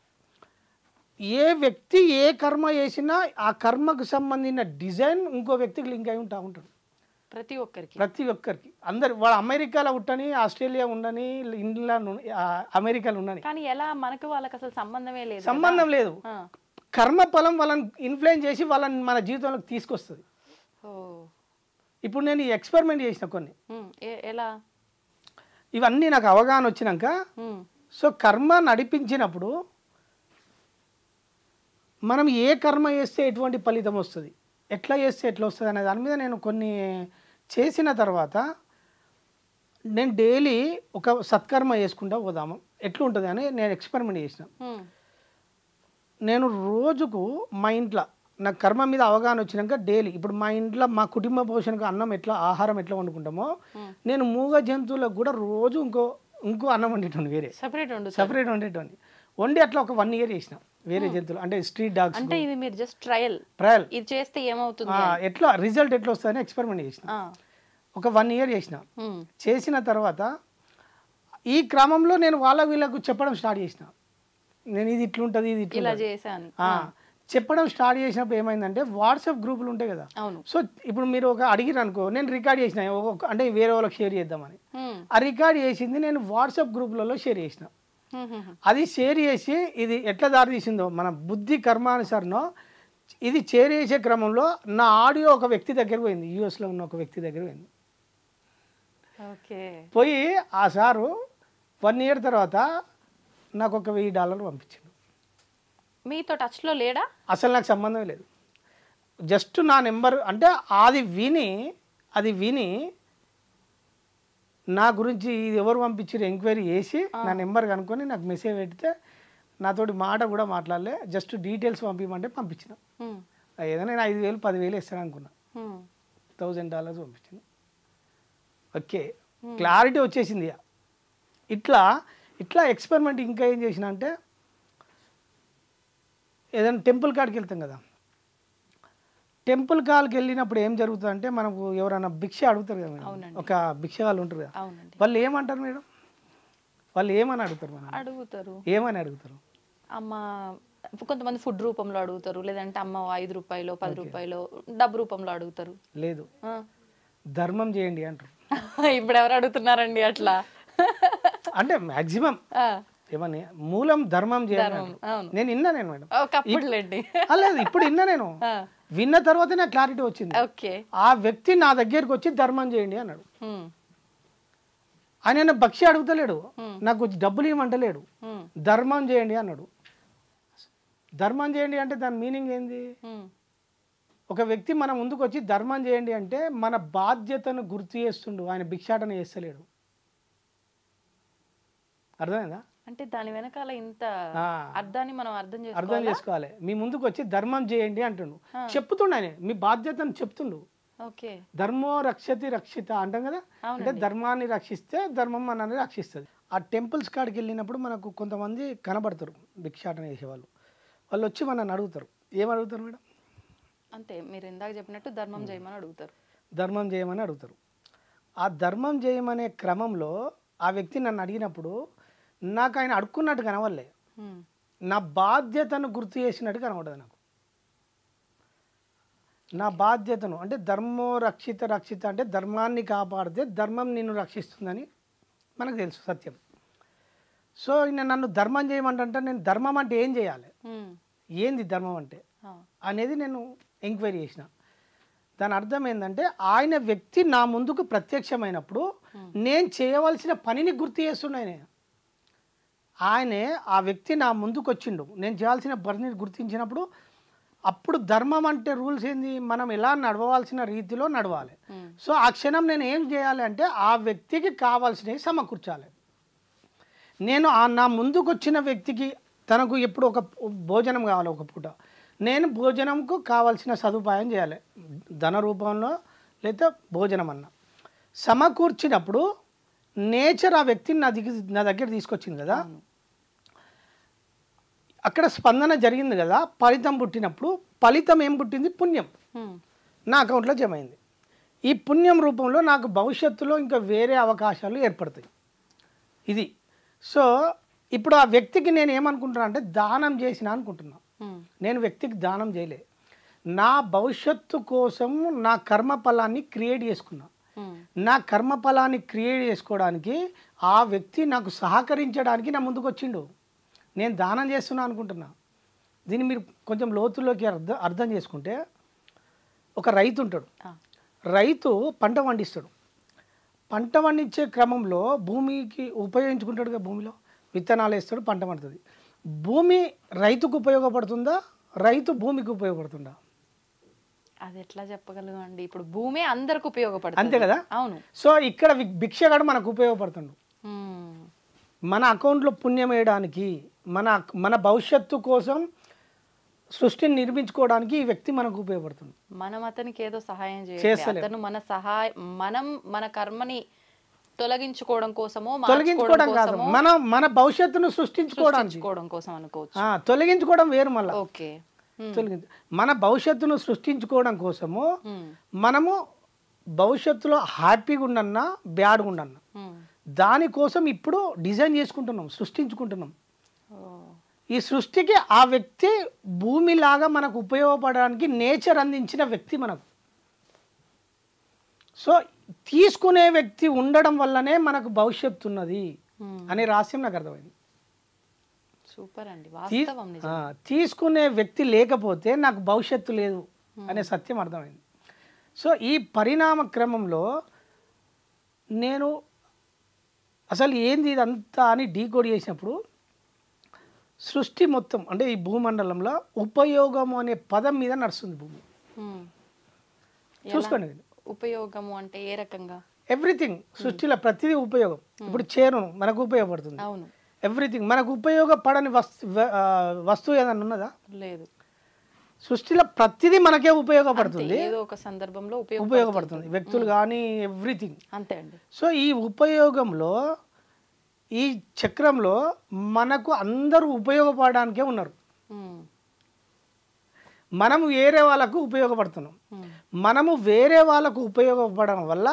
ఏ వ్యక్తి ఏ కర్మ చేసినా ఆ కర్మకు సంబంధించిన డిజైన్ ఇంకో వ్యక్తికి లింక్ అయి ఉంటాడు. ప్రతి ఒక్కరికి అందరు వాడు అమెరికాలో ఉండని, ఆస్ట్రేలియా ఉండని, ఇంగ్లాండ్ అమెరికాలో ఉండని, కానీ ఎలా మనకు వాళ్ళకి అసలు సంబంధమే లేదు. సంబంధం లేదు. కర్మ ఫలం వాళ్ళని ఇన్ఫ్లుయెన్స్ చేసి వాళ్ళని మన జీవితంలోకి తీసుకొస్తుంది. ఇప్పుడు నేను ఈ ఎక్స్పెరిమెంట్ చేసిన కొన్ని, ఎలా ఇవన్నీ నాకు అవగాహన వచ్చినాక, సో కర్మ నడిపించినప్పుడు మనం ఏ కర్మ చేస్తే ఎటువంటి ఫలితం వస్తుంది, ఎట్లా చేస్తే ఎట్లా వస్తుంది అనే దాని మీద నేను కొన్ని చేసిన తర్వాత నేను డైలీ ఒక సత్కర్మ చేసుకుంటా పోదాము ఎట్లుంటుంది అని నేను ఎక్స్పెరిమెంట్ చేసిన. నేను రోజుకు మా ఇంట్లో నాకు కర్మ మీద అవగాహన వచ్చినాక డైలీ ఇప్పుడు మా ఇంట్లో మా కుటుంబ పోషణకు అన్నం ఎట్లా ఆహారం ఎట్లా వండుకుంటామో నేను మూగ జంతువులకు కూడా రోజు ఇంకో అన్నం వండేటోని, వేరే సపరేట్ వండేటోని వండి అట్లా ఒక 1 year చేసిన వేరే జంతువులు అంటే స్ట్రీట్ డాగ్స్. అంటే ఇది మీరు జస్ట్ ట్రయల్ ఇది చేస్తే ఏమవుతుంది, ఎట్లా రిజల్ట్ ఎట్లా వస్తుందని ఎక్స్పెరిమెంట్ చేసిన. ఒక 1 year చేసిన తర్వాత ఈ క్రమంలో నేను వీళ్ళకు చెప్పడం స్టార్ట్ చేసిన. నేను ఇది ఇట్లుంటుంది, ఇది ఇట్లా చేశాను చెప్పడం స్టార్ట్ చేసినప్పుడు ఏమైందంటే వాట్సాప్ గ్రూపులు ఉంటాయి కదా. సో ఇప్పుడు మీరు ఒక అడిగిరు అనుకో, నేను రికార్డ్ చేసిన అంటే వేరే వాళ్ళకి షేర్ చేద్దామని. ఆ రికార్డ్ చేసింది నేను వాట్సాప్ గ్రూపులలో షేర్ చేసిన. అది షేర్ చేసి ఇది ఎట్లా దారి తీసిందో మన బుద్ధి కర్మానుసారనో ఇది షేర్ చేసే క్రమంలో నా ఆడియో ఒక వ్యక్తి దగ్గర పోయింది, యూఎస్లో ఉన్న ఒక వ్యక్తి దగ్గర పోయింది. పోయి ఆ సారు 1 year తర్వాత నాకు ఒక $1000 పంపించిండు. మీతో టచ్లో లేడా? అసలు నాకు సంబంధం లేదు. జస్ట్ నా నెంబర్ అంటే అది విని నా గురించి ఇది ఎవరు పంపించారు ఎంక్వైరీ చేసి నా నెంబర్ కనుక్కొని నాకు మెసేజ్ పెడితే నాతోటి మాట కూడా మాట్లాడలే, జస్ట్ డీటెయిల్స్ పంపించమంటే పంపించిన. ఏదైనా నేను 5,000 10,000 ఇస్తాను అనుకున్నా, $1,000 పంపించింది. ఓకే, క్లారిటీ వచ్చేసింది. ఇట్లా ఎక్స్పెరిమెంట్ ఇంకా ఏం చేసిన అంటే ఏదైనా టెంపుల్ కాడికి వెళ్తాం కదా, టెంపుల్ కాడికి వెళ్ళినప్పుడు ఏం జరుగుతుంది అంటే మనకు ఎవరైనా భిక్ష అడుగుతారు కదా మేడం, ఒక భిక్ష వాళ్ళు ఉంటారు కదా, వాళ్ళు ఏమంటారు మేడం, వాళ్ళు ఏమని అడుగుతారు ఏమని అడుగుతారు? అమ్మ కొంతమంది ఫుడ్ రూపంలో అడుగుతారు, లేదంటే అమ్మ 5 రూపాయలు 10 రూపాయలు డబ్బు రూపంలో అడుగుతారు. లేదు, ధర్మం చేయండి అంటారు. ఇప్పుడు ఎవరు అడుగుతున్నారండి అట్లా? అంటే మాక్సిమం ఏమని మూలం ధర్మం చేయాలి. నేను విన్నా మేడం, లేదు ఇప్పుడు విన్నా నేను. విన్న తర్వాత నాకు క్లారిటీ వచ్చింది. ఆ వ్యక్తి నా దగ్గరికి వచ్చి ధర్మం చేయండి అన్నాడు. ఆయన భక్షి అడుగుతలేడు, నాకు డబ్బులు ఇవ్వమంటలేడు, ధర్మం చేయండి అన్నాడు. ధర్మం చేయండి అంటే దాని మీనింగ్ ఏంది? ఒక వ్యక్తి మన ముందుకు వచ్చి ధర్మం చేయండి అంటే మన బాధ్యతను గుర్తు చేస్తుండు, ఆయన భిక్షాటన చేస్తలేడు. అర్థమైందా? అంటే దాని వెనకాల ఇంత అర్థాన్ని మనం అర్థం చేసుకోవాలి. మీ ముందుకు వచ్చి ధర్మం చేయండి అంటుండు, చెప్తుండు ఆయన మీ బాధ్యతను చెప్తుండు. ధర్మో రక్షతి రక్షిత అంటాం కదా, అంటే ధర్మాన్ని రక్షిస్తే ధర్మం మనల్ని రక్షిస్తుంది. ఆ టెంపుల్స్ కాడికి వెళ్ళినప్పుడు మనకు కొంతమంది కనబడతారు భిక్షాటన చేసేవాళ్ళు. వాళ్ళు వచ్చి మనల్ని అడుగుతారు. ఏమడుగుతారు మేడం? అంతే, మీరు ఇందాక చెప్పినట్టు ధర్మం చేయమని అడుగుతారు. ధర్మం చేయమని అడుగుతారు. ఆ ధర్మం చేయమనే క్రమంలో ఆ వ్యక్తి నన్ను అడిగినప్పుడు నాకు ఆయన అడుక్కున్నట్టు కనవల్లే, నా బాధ్యతను గుర్తు చేసినట్టు కనబడదు నాకు. నా బాధ్యతను అంటే ధర్మో రక్షిత అంటే ధర్మాన్ని కాపాడితే ధర్మం నిన్ను రక్షిస్తుందని మనకు తెలుసు సత్యం. సో నన్ను ధర్మం చేయమంటే నేను ధర్మం అంటే ఏం చేయాలి, ఏంది ధర్మం అంటే అనేది నేను ఎంక్వైరీ చేసిన. దాని అర్థం ఏంటంటే ఆయన వ్యక్తి నా ముందుకు ప్రత్యక్షమైనప్పుడు నేను చేయవలసిన పనిని గుర్తు చేస్తున్నాయి. ఆయనే ఆ వ్యక్తి నా ముందుకు వచ్చిండు, నేను చేయాల్సిన పనిని గుర్తించినప్పుడు అప్పుడు ధర్మం అంటే రూల్స్ ఏంది, మనం ఎలా నడవాల్సిన రీతిలో నడవాలి. సో ఆ క్షణం నేను ఏం చేయాలి అంటే ఆ వ్యక్తికి కావాల్సినవి సమకూర్చాలి. నేను నా ముందుకు వచ్చిన వ్యక్తికి తనకు ఎప్పుడు ఒక భోజనం కావాలి, ఒక పూట నేను భోజనంకు కావాల్సిన సదుపాయం చేయాలి, ధన రూపంలో లేదా భోజనం అన్న సమకూర్చినప్పుడు నేచర్ ఆ వ్యక్తిని నా దగ్గర తీసుకొచ్చింది కదా, అక్కడ స్పందన జరిగింది కదా, ఫలితం పుట్టినప్పుడు ఫలితం ఏం పుట్టింది? పుణ్యం నా అకౌంట్లో జమ అయింది. ఈ పుణ్యం రూపంలో నాకు భవిష్యత్తులో ఇంకా వేరే అవకాశాలు ఏర్పడతాయి. ఇది. సో ఇప్పుడు ఆ వ్యక్తికి నేను ఏమనుకుంటున్నా అంటే దానం చేసిన అనుకుంటున్నా. నేను వ్యక్తికి దానం చేయలే, నా భవిష్యత్తు కోసం నా కర్మఫలాన్ని క్రియేట్ చేసుకున్నా. నా కర్మఫలాన్ని క్రియేట్ చేసుకోవడానికి ఆ వ్యక్తి నాకు సహకరించడానికి నా ముందుకు వచ్చిండు. నేను దానం చేస్తున్నా అనుకుంటున్నా. దీన్ని మీరు కొంచెం లోతుల్లోకి అర్థం చేసుకుంటే, ఒక రైతు ఉంటాడు. రైతు పంట పండిస్తాడు. పంట పండించే క్రమంలో భూమికి ఉపయోగించుకుంటాడుగా, భూమిలో విత్తనాలు వేస్తాడు, పంట పండుతుంది. భూమి రైతుకు ఉపయోగపడుతుందా, రైతు భూమికి ఉపయోగపడుతుందా? అది ఎట్లా చెప్పగలం అండి? ఇప్పుడు భూమి అందరికి ఉపయోగపడుతుంది, అంతే కదా? అవును. సో ఇక్కడ భిక్షగాడు మనకు ఉపయోగపడుతుండు. మన అకౌంట్లో పుణ్యం వేయడానికి, మన భవిష్యత్తు కోసం సృష్టిని నిర్మించుకోవడానికి ఈ వ్యక్తి మనకు ఉపయోగపడుతుంది. మనం అతనికి ఏదో సహాయం చేయాలి, అతను మనం మన కర్మని తొలగించుకోవడం కోసమో తొలగించుకోవడం కాదు, మన భవిష్యత్తును సృష్టించుకోవడానికి కోసం అనుకోవచ్చు. తొలగించుకోవడం వేరు. మళ్ళీ ఓకే, మన భవిష్యత్తును సృష్టించుకోవడం కోసము మనము భవిష్యత్తులో హ్యాపీగా ఉండన్నా బ్యాడ్గా ఉండన్నా దానికోసం ఇప్పుడు డిజైన్ చేసుకుంటున్నాం, సృష్టించుకుంటున్నాం. ఈ సృష్టికి ఆ వ్యక్తి భూమిలాగా మనకు ఉపయోగపడడానికి నేచర్ అందించిన వ్యక్తి మనకు. సో తీసుకునే వ్యక్తి ఉండడం వల్లనే మనకు భవిష్యత్తు ఉన్నది అనే రహస్యం నాకు అర్థమైంది. సూపర్ అండి, వాస్తవం. తీసుకునే వ్యక్తి లేకపోతే నాకు భవిష్యత్తు లేదు అనే సత్యం అర్థమైంది. సో ఈ పరిణామ క్రమంలో నేను అసలు ఏంది ఇదంతా అని డీకోడ్ చేసినప్పుడు సృష్టి మొత్తం అంటే ఈ భూమండలంలో ఉపయోగము అనే పదం మీద నడుస్తుంది భూమి. చూసుకోండి, ఉపయోగము అంటే ఏ రకంగా? ఎవ్రీథింగ్, సృష్టిలో ప్రతిదీ ఉపయోగం. ఇప్పుడు చేను మనకు ఉపయోగపడుతుంది, అవును. ఎవ్రీథింగ్ మనకు ఉపయోగపడని వస్తువు ఏదన్నా ఉన్నదా? లేదు. సృష్టిలో ప్రతిదీ మనకే ఉపయోగపడుతుంది, ఏదో ఒక సందర్భంలో ఉపయోగపడుతుంది, వ్యక్తులు కానీ ఎవ్రీథింగ్ అంతే అండి. సో ఈ ఉపయోగంలో ఈ చక్రంలో మనకు అందరూ ఉపయోగపడడానికే ఉన్నారు. మనము వేరే వాళ్ళకు ఉపయోగపడుతున్నాం. మనము వేరే వాళ్ళకు ఉపయోగపడడం వల్ల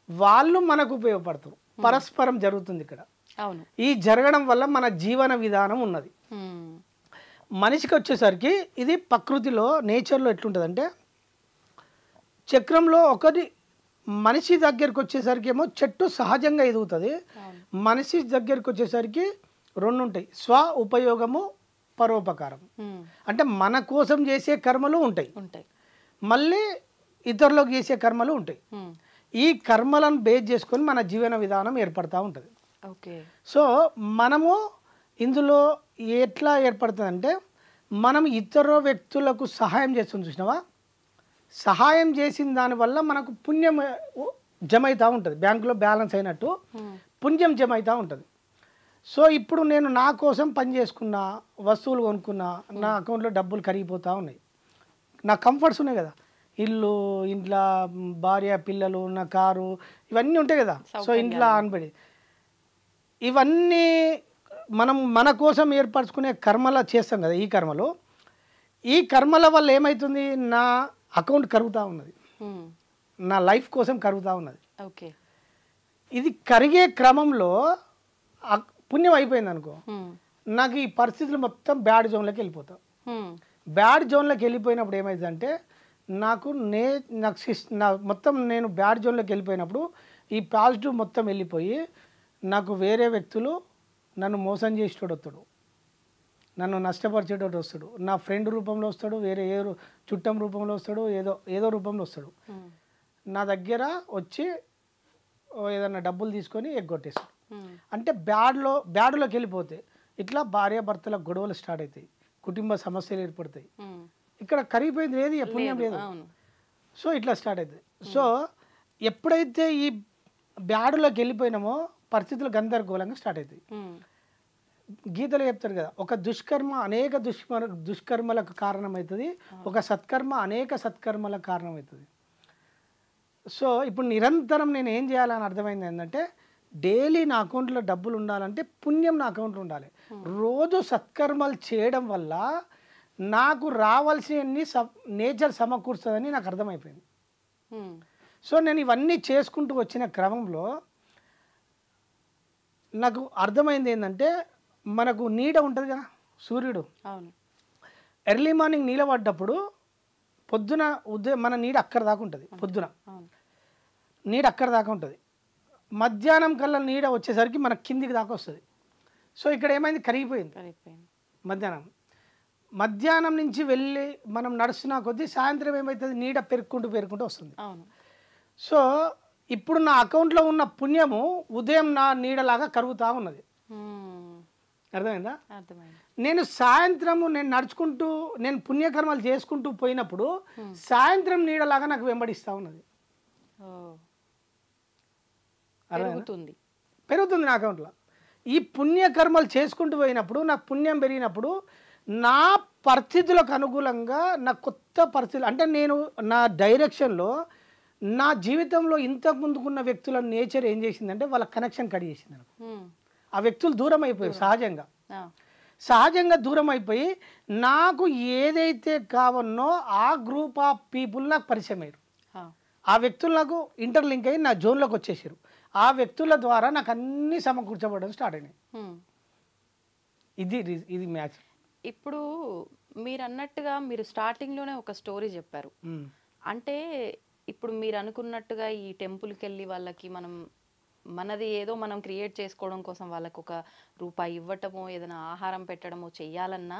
వాళ్ళు మనకు ఉపయోగపడతారు. పరస్పరం జరుగుతుంది ఇక్కడ. అవును. ఈ జరగడం వల్ల మన జీవన విధానం ఉన్నది. మనిషికి వచ్చేసరికి ఇది ప్రకృతిలో నేచర్లో ఎట్లుంటుందంటే, చక్రంలో ఒకటి మనిషి దగ్గరికి వచ్చేసరికి ఏమో చెట్టు సహజంగా ఎదుగుతుంది. మనిషి దగ్గరికి వచ్చేసరికి రెండు ఉంటాయి, స్వ ఉపయోగము, పరోపకారం. అంటే మన కోసం చేసే కర్మలు ఉంటాయి, మళ్ళీ ఇతరులకు చేసే కర్మలు ఉంటాయి. ఈ కర్మలను బేస్ చేసుకొని మన జీవన విధానం ఏర్పడతా ఉంటుంది. సో మనము ఇందులో ఎట్లా ఏర్పడుతుందంటే, మనం ఇతర వ్యక్తులకు సహాయం చేస్తుంది చూసినావా, సహాయం చేసిన దానివల్ల మనకు పుణ్యం జమ అవుతూ ఉంటుంది. బ్యాంకులో బ్యాలెన్స్ అయినట్టు పుణ్యం జమ అవుతూ ఉంటుంది. సో ఇప్పుడు నేను నా కోసం పని చేసుకున్నా, వస్తువులు కొనుక్కున్నా, నా అకౌంట్లో డబ్బులు కరిగిపోతూ ఉన్నాయి. నా కంఫర్ట్స్ ఉన్నాయి కదా, ఇల్లు, ఇంట్లో భార్య, పిల్లలు, నా కారు, ఇవన్నీ ఉంటాయి కదా. సో ఇంట్లో అనబడి ఇవన్నీ మనం మన కోసం ఏర్పరచుకునే కర్మల చేస్తాం కదా. ఈ కర్మల వల్ల ఏమవుతుంది, నా అకౌంట్ కరుగుతూ ఉన్నది, నా లైఫ్ కోసం కరుగుతూ ఉన్నది. ఇది కరిగే క్రమంలో పుణ్యం అయిపోయింది అనుకో, నాకు ఈ పరిస్థితులు మొత్తం బ్యాడ్ జోన్లోకి వెళ్ళిపోతాం. బ్యాడ్ జోన్లోకి వెళ్ళిపోయినప్పుడు ఏమైందంటే, నాకు మొత్తం నేను బ్యాడ్ జోన్లోకి వెళ్ళిపోయినప్పుడు ఈ పాజిటివ్ మొత్తం వెళ్ళిపోయి నాకు వేరే వ్యక్తులు నన్ను మోసం చేసేటోడు వస్తాడు, నన్ను నష్టపరిచేటోడు వస్తాడు, నా ఫ్రెండ్ రూపంలో వస్తాడు, వేరే చుట్టం రూపంలో వస్తాడు, ఏదో రూపంలో వస్తాడు. నా దగ్గర వచ్చి ఏదన్నా డబ్బులు తీసుకొని ఎగ్గొట్టేస్తాడు. అంటే బ్యాడ్లోకి వెళ్ళిపోతే ఇట్లా భార్యాభర్తల గొడవలు స్టార్ట్ అవుతాయి, కుటుంబ సమస్యలు ఏర్పడతాయి. ఇక్కడ కరిగిపోయింది లేదు, పుణ్యం లేదు. సో ఇట్లా స్టార్ట్ అవుతుంది. సో ఎప్పుడైతే ఈ బ్యాడ్లోకి వెళ్ళిపోయినామో పరిస్థితులు గందరగోళంగా స్టార్ట్ అవుతాయి. గీతలో చెప్తారు కదా, ఒక దుష్కర్మ అనేక దుష్కర్మలకు కారణమవుతుంది, ఒక సత్కర్మ అనేక సత్కర్మలకు కారణమవుతుంది. సో ఇప్పుడు నిరంతరం నేను ఏం చేయాలని అర్థమైంది ఏంటంటే, డైలీ నా అకౌంట్లో డబ్బులు ఉండాలంటే పుణ్యం నా అకౌంట్లో ఉండాలి. రోజు సత్కర్మలు చేయడం వల్ల నాకు రావాల్సినవన్నీ నేచర్ సమకూర్చుతుందని నాకు అర్థమైపోయింది. సో నేను ఇవన్నీ చేసుకుంటూ వచ్చిన క్రమంలో నాకు అర్థమైంది ఏంటంటే, మనకు నీడ ఉంటుంది కదా, సూర్యుడు, ఎర్లీ మార్నింగ్ నీళ్ళ పడ్డప్పుడు పొద్దున ఉదయం మన నీడ అక్కడ దాకా ఉంటుంది, పొద్దున నీడ అక్కడ దాకా ఉంటుంది. మధ్యాహ్నం కల్లా నీడ వచ్చేసరికి మన కిందికి దాకా వస్తుంది. సో ఇక్కడ ఏమైంది, కరిగిపోయింది మధ్యాహ్నం నుంచి వెళ్ళి మనం నడుస్తున్నా కొద్దీ సాయంత్రం ఏమవుతుంది, నీడ పెరుక్కుంటూ వస్తుంది. సో ఇప్పుడు నా అకౌంట్లో ఉన్న పుణ్యము ఉదయం నా నీడలాగా కరుగుతూ ఉన్నది. అర్థమైందా? నేను సాయంత్రము నేను నడుచుకుంటూ నేను పుణ్యకర్మలు చేసుకుంటూ పోయినప్పుడు సాయంత్రం నీడలాగా నాకు వెంబడిస్తూ ఉన్నది. పెరుగుతుంది నా అకౌంట్లో. ఈ పుణ్యకర్మలు చేసుకుంటూ పోయినప్పుడు నాకు పుణ్యం పెరిగినప్పుడు నా పరిస్థితులకు అనుగుణంగా నా కొత్త పరిస్థితులు అంటే నేను నా డైరెక్షన్లో నా జీవితంలో ఇంతకు ముందుకున్న వ్యక్తుల నేచర్ ఏం చేసిందంటే వాళ్ళ కనెక్షన్ కట్ చేసింది. ఆ వ్యక్తులు దూరం అయిపోయారు, సహజంగా దూరం అయిపోయి నాకు ఏదైతే కావన్నో ఆ గ్రూప్ ఆఫ్ పీపుల్ నాకు పరిచయం అయ్యారు. ఆ వ్యక్తులు నాకు ఇంటర్లింక్ అయ్యి నా జోన్లోకి వచ్చేసారు. ఆ వ్యక్తుల ద్వారా నాకు అన్ని సమకూర్చబడడం స్టార్ట్ అయినాయి. ఇది మ్యాచ్. ఇప్పుడు మీరు అన్నట్టుగా మీరు స్టార్టింగ్లోనే ఒక స్టోరీ చెప్పారు. అంటే ఇప్పుడు మీరు అనుకున్నట్టుగా ఈ టెంపుల్కి వెళ్ళి వాళ్ళకి మనది ఏదో మనం క్రియేట్ చేసుకోవడం కోసం వాళ్ళకు ఒక రూపాయి ఇవ్వటమో ఏదైనా ఆహారం పెట్టడమో చెయ్యాలన్నా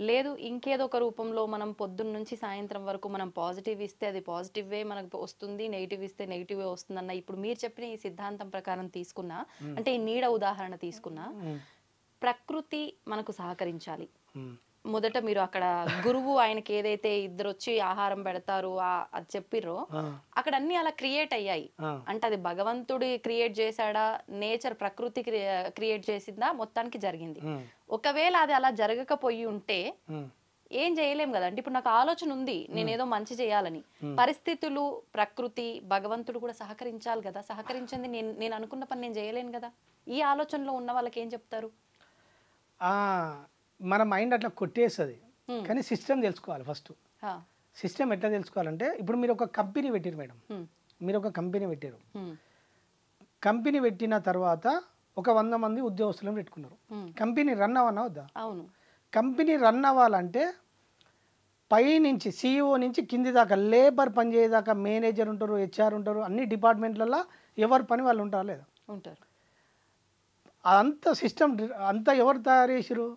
లేదు ఇంకేదో ఒక రూపంలో మనం పొద్దున్న నుంచి సాయంత్రం వరకు మనం పాజిటివ్ ఇస్తే అది పాజిటివే మనకు వస్తుంది, నెగిటివ్ ఇస్తే నెగిటివే వస్తుందన్న ఇప్పుడు మీరు చెప్పిన ఈ సిద్ధాంతం ప్రకారం తీసుకున్నా అంటే ఈ నీడ ఉదాహరణ తీసుకున్నా ప్రకృతి మనకు సహకరించాలి. మొదట మీరు అక్కడ గురువు ఆయనకి ఏదైతే ఇద్దరు వచ్చి ఆహారం పెడతారు అది చెప్పిర్రో అక్కడ అన్ని అలా క్రియేట్ అయ్యాయి. అంటే అది భగవంతుడి క్రియేట్ చేశాడా, నేచర్ ప్రకృతి క్రియేట్ చేసిందా, మొత్తానికి జరిగింది. ఒకవేళ అది అలా జరగకపోయి ఉంటే ఏం చేయలేం కదా. అంటే ఇప్పుడు నాకు ఆలోచన ఉంది నేనేదో మంచి చేయాలని, పరిస్థితులు ప్రకృతి భగవంతుడు కూడా సహకరించాలి కదా. సహకరించింది నేను అనుకున్న పని నేను చేయలేను కదా. ఈ ఆలోచనలో ఉన్న వాళ్ళకి ఏం చెప్తారు? మన మైండ్ అట్లా కొట్టేస్తుంది, కానీ సిస్టమ్ తెలుసుకోవాలి. ఫస్ట్ సిస్టమ్ ఎట్లా తెలుసుకోవాలంటే ఇప్పుడు మీరు ఒక కంపెనీ పెట్టారు మేడం, మీరు ఒక కంపెనీ పెట్టారు. కంపెనీ పెట్టిన తర్వాత ఒక 100 మంది ఉద్యోగస్తులను పెట్టుకున్నారు. కంపెనీ రన్ అవ్వనా వద్దా? అవును. కంపెనీ రన్ అవ్వాలంటే పై నుంచి CEO నుంచి కింది దాకా లేబర్ పనిచేయదాకా మేనేజర్ ఉంటారు, HR ఉంటారు, అన్ని డిపార్ట్మెంట్లలో ఎవరి పని వాళ్ళు ఉంటారా లేదా? ఉంటారు. అంత సిస్టమ్ అంతా ఎవరు తయారు చేసారు?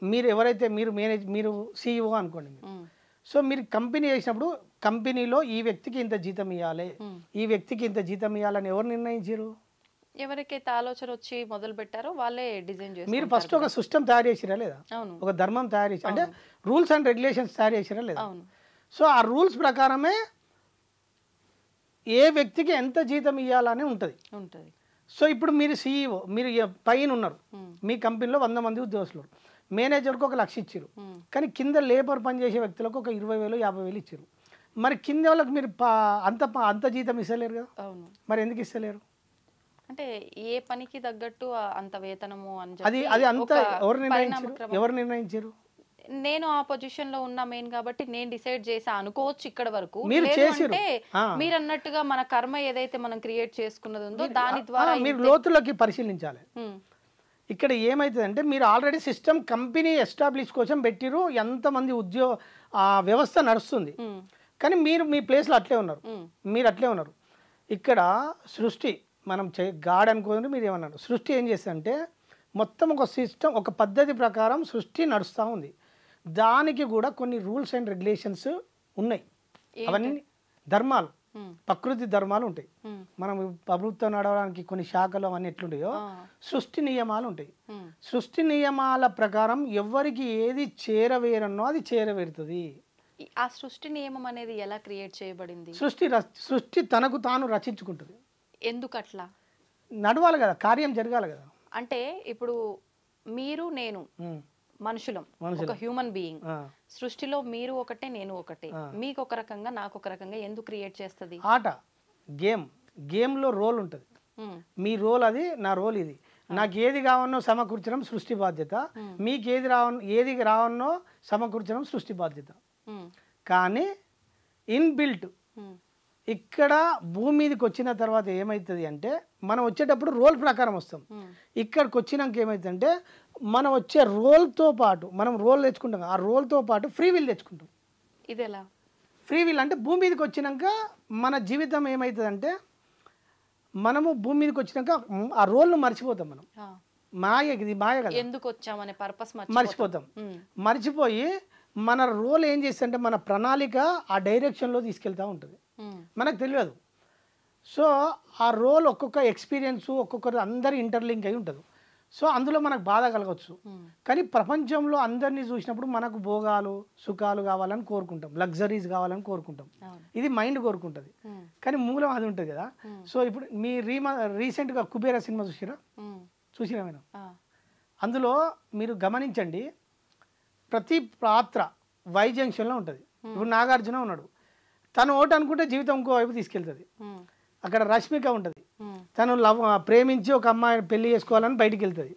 మీరు ఎవరైతే మీరు CEO అనుకోండి. సో మీరు కంపెనీ చేసినప్పుడు కంపెనీలో ఈ వ్యక్తికి ఇంత జీతం ఇవ్వాలి, ఈ వ్యక్తికి ఇంత జీతం ఇవ్వాలని ఎవరు నిర్ణయించారు? ఎవరికైతే ఆలోచన వచ్చి మొదలు పెట్టారో వాళ్ళే డిజైన్ చేస్తారు. మీరు ఫస్ట్ ఒక సిస్టమ్ తయారు చేసిరా లేదా? ఒక ధర్మం తయారు చేసి అంటే రూల్స్ అండ్ రెగ్యులేషన్స్ తయారు చేసిరా లేదా? సో ఆ రూల్స్ ప్రకారమే ఏ వ్యక్తికి ఎంత జీతం ఇవ్వాలని ఉంటుంది. సో ఇప్పుడు మీరు CEO, మీరు పైన ఉన్నారు, మీ కంపెనీలో 100 మంది ఉద్యోగస్తులు, మేనేజర్కి 1 లక్ష ఇచ్చారు, కానీ కింద లేబర్ పనిచేసే వ్యక్తులకు ఒక 20,000 50,000 ఇచ్చారు. మరి కింద వాళ్ళకి మీరు అంత జీతం ఇస్తలేరు కదా. మరి ఎందుకు ఇస్తలేరు? అంటే ఏ పనికి తగ్గట్టు అంత వేతనము అని అది అంత ఎవరు నిర్ణయించారు? నేను ఆ పొజిషన్ లో ఉన్నా మెయిన్ కాబట్టి నేను డిసైడ్ చేసా అనుకోవచ్చు ఇక్కడ వరకు. అంటే మీరు అన్నట్టుగా మన కర్మ ఏదైతే మనం క్రియేట్ చేసుకున్నది ఉందో దాని ద్వారా మీరు లోతులోకి పరిశీలించాలి. ఇక్కడ ఏమైతుందంటే మీరు ఆల్రెడీ సిస్టమ్ కంపెనీ ఎస్టాబ్లిష్ కోసం పెట్టిరు, ఎంతమంది వ్యవస్థ నడుస్తుంది, కానీ మీరు మీ ప్లేస్లో అట్లే ఉన్నారు, మీరు అట్లే ఉన్నారు. ఇక్కడ సృష్టి మనం గాడ్ అనుకోండి, మీరు ఏమన్నారు, సృష్టి ఏం చేస్తుందంటే మొత్తం ఒక సిస్టమ్ ఒక పద్ధతి ప్రకారం సృష్టి నడుస్తూ ఉంది. దానికి కూడా కొన్ని రూల్స్ అండ్ రెగ్యులేషన్స్ ఉన్నాయి. అవన్నీ ధర్మాలు, ప్రకృతి ధర్మాలు ఉంటాయి. మనం ప్రభుత్వం నడవడానికి కొన్ని శాఖలు అవన్నీ ఎట్లుంటాయో సృష్టి నియమాలు ఉంటాయి. సృష్టి నియమాల ప్రకారం ఎవరికి ఏది చేరవేరన్నో అది చేరవేరుతుంది. ఆ సృష్టి నియమం అనేది ఎలా క్రియేట్ చేయబడింది? సృష్టి తనకు తాను రచించుకుంటుంది. ఎందుకు అట్లా? నడవాలి కదా, కార్యం జరగాలి కదా. అంటే ఇప్పుడు మీరు నేను మనుషులం, ఒక హ్యూమన్ బీయింగ్. సృష్టిలో మీరు ఒకటే నేను ఒకటే, మీకు ఒక రకంగా నాకు ఒక రకంగా ఎందుకు క్రియేట్ చేస్తుంది? ఆట, గేమ్లో రోల్ ఉంటుంది. మీ రోల్ అది, నా రోల్ ఇది. నాకు ఏది కావన్నో సమకూర్చడం సృష్టి బాధ్యత, మీకు ఏది రావన్నో సమకూర్చడం సృష్టి బాధ్యత. కానీ ఇన్బిల్ట్ ఇక్కడ భూమి మీదకి వచ్చిన తర్వాత ఏమవుతుంది అంటే మనం వచ్చేటప్పుడు రోల్ ప్రకారం వస్తాం. ఇక్కడికి వచ్చినాక ఏమవుతుందంటే మనం వచ్చే రోల్తో పాటు మనం రోల్ తెచ్చుకుంటాం, ఆ రోల్తో పాటు ఫ్రీ విల్ తెచ్చుకుంటాం. ఇది ఎలా? ఫ్రీ విల్ అంటే భూమి మీదకి వచ్చినాక మన జీవితం ఏమవుతుందంటే, మనము భూమి మీదకి వచ్చినాక ఆ రోల్ను మర్చిపోతాం. మనం మాయ, ఇది మాయ కదా, ఎందుకు వచ్చామనే పర్పస్ మర్చిపోతాం. మర్చిపోయి మన రోల్ ఏం చేస్తుంటే మన ప్రణాళిక ఆ డైరెక్షన్లో తీసుకెళ్తూ ఉంటుంది, మనకు తెలియదు. సో ఆ రోల్ ఒక్కొక్క ఎక్స్పీరియన్స్ ఒక్కొక్కరు అందరి ఇంటర్లింక్ అయి ఉంటుంది. సో అందులో మనకు బాధ కలగవచ్చు. కానీ ప్రపంచంలో అందరినీ చూసినప్పుడు మనకు భోగాలు సుఖాలు కావాలని కోరుకుంటాం, లగ్జరీస్ కావాలని కోరుకుంటాం. ఇది మైండ్ కోరుకుంటుంది, కానీ మూలం అది ఉంటుంది కదా. సో ఇప్పుడు మీ రీసెంట్గా కుబేర సినిమా చూసిరా మేడం? అందులో మీరు గమనించండి, ప్రతి పాత్ర వై జంక్షన్లో ఉంటుంది. ఇప్పుడు నాగార్జున ఉన్నాడు, తను ఓటు అనుకుంటే జీవితం ఇంకో వైపు తీసుకెళ్తుంది. అక్కడ రష్మిక ఉంటుంది, తను ప్రేమించి ఒక అమ్మాయిని పెళ్లి చేసుకోవాలని బయటికి వెళ్తుంది.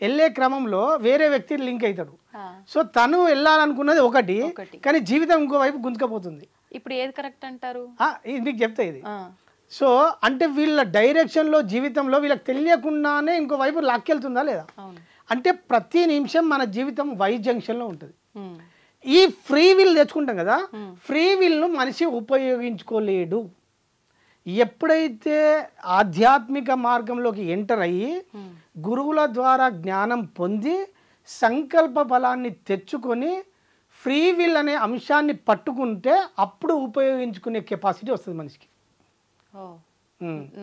వెళ్ళే క్రమంలో వేరే వ్యక్తి లింక్ అవుతాడు. సో తను వెళ్ళాలనుకున్నది ఒకటి, కానీ జీవితం ఇంకో వైపు గుంజుకపోతుంది. ఇప్పుడు ఏది కరెక్ట్ అంటారు? ఇది నీకు చెప్తా ఇది. సో అంటే వీళ్ళ డైరెక్షన్లో జీవితంలో వీళ్ళకి తెలియకుండానే ఇంకో వైపు లాక్కెళ్తుందా లేదా అంటే, ప్రతి నిమిషం మన జీవితం వై జంక్షన్లో ఉంటుంది. ఈ ఫ్రీ విల్ తెచ్చుకుంటాం కదా, ఫ్రీ విల్ను మనిషి ఉపయోగించుకోలేడు. ఎప్పుడైతే ఆధ్యాత్మిక మార్గంలోకి ఎంటర్ అయ్యి గురువుల ద్వారా జ్ఞానం పొంది సంకల్ప బలాన్ని తెచ్చుకొని ఫ్రీ విల్ అనే అంశాన్ని పట్టుకుంటే అప్పుడు ఉపయోగించుకునే కెపాసిటీ వస్తుంది మనిషికి.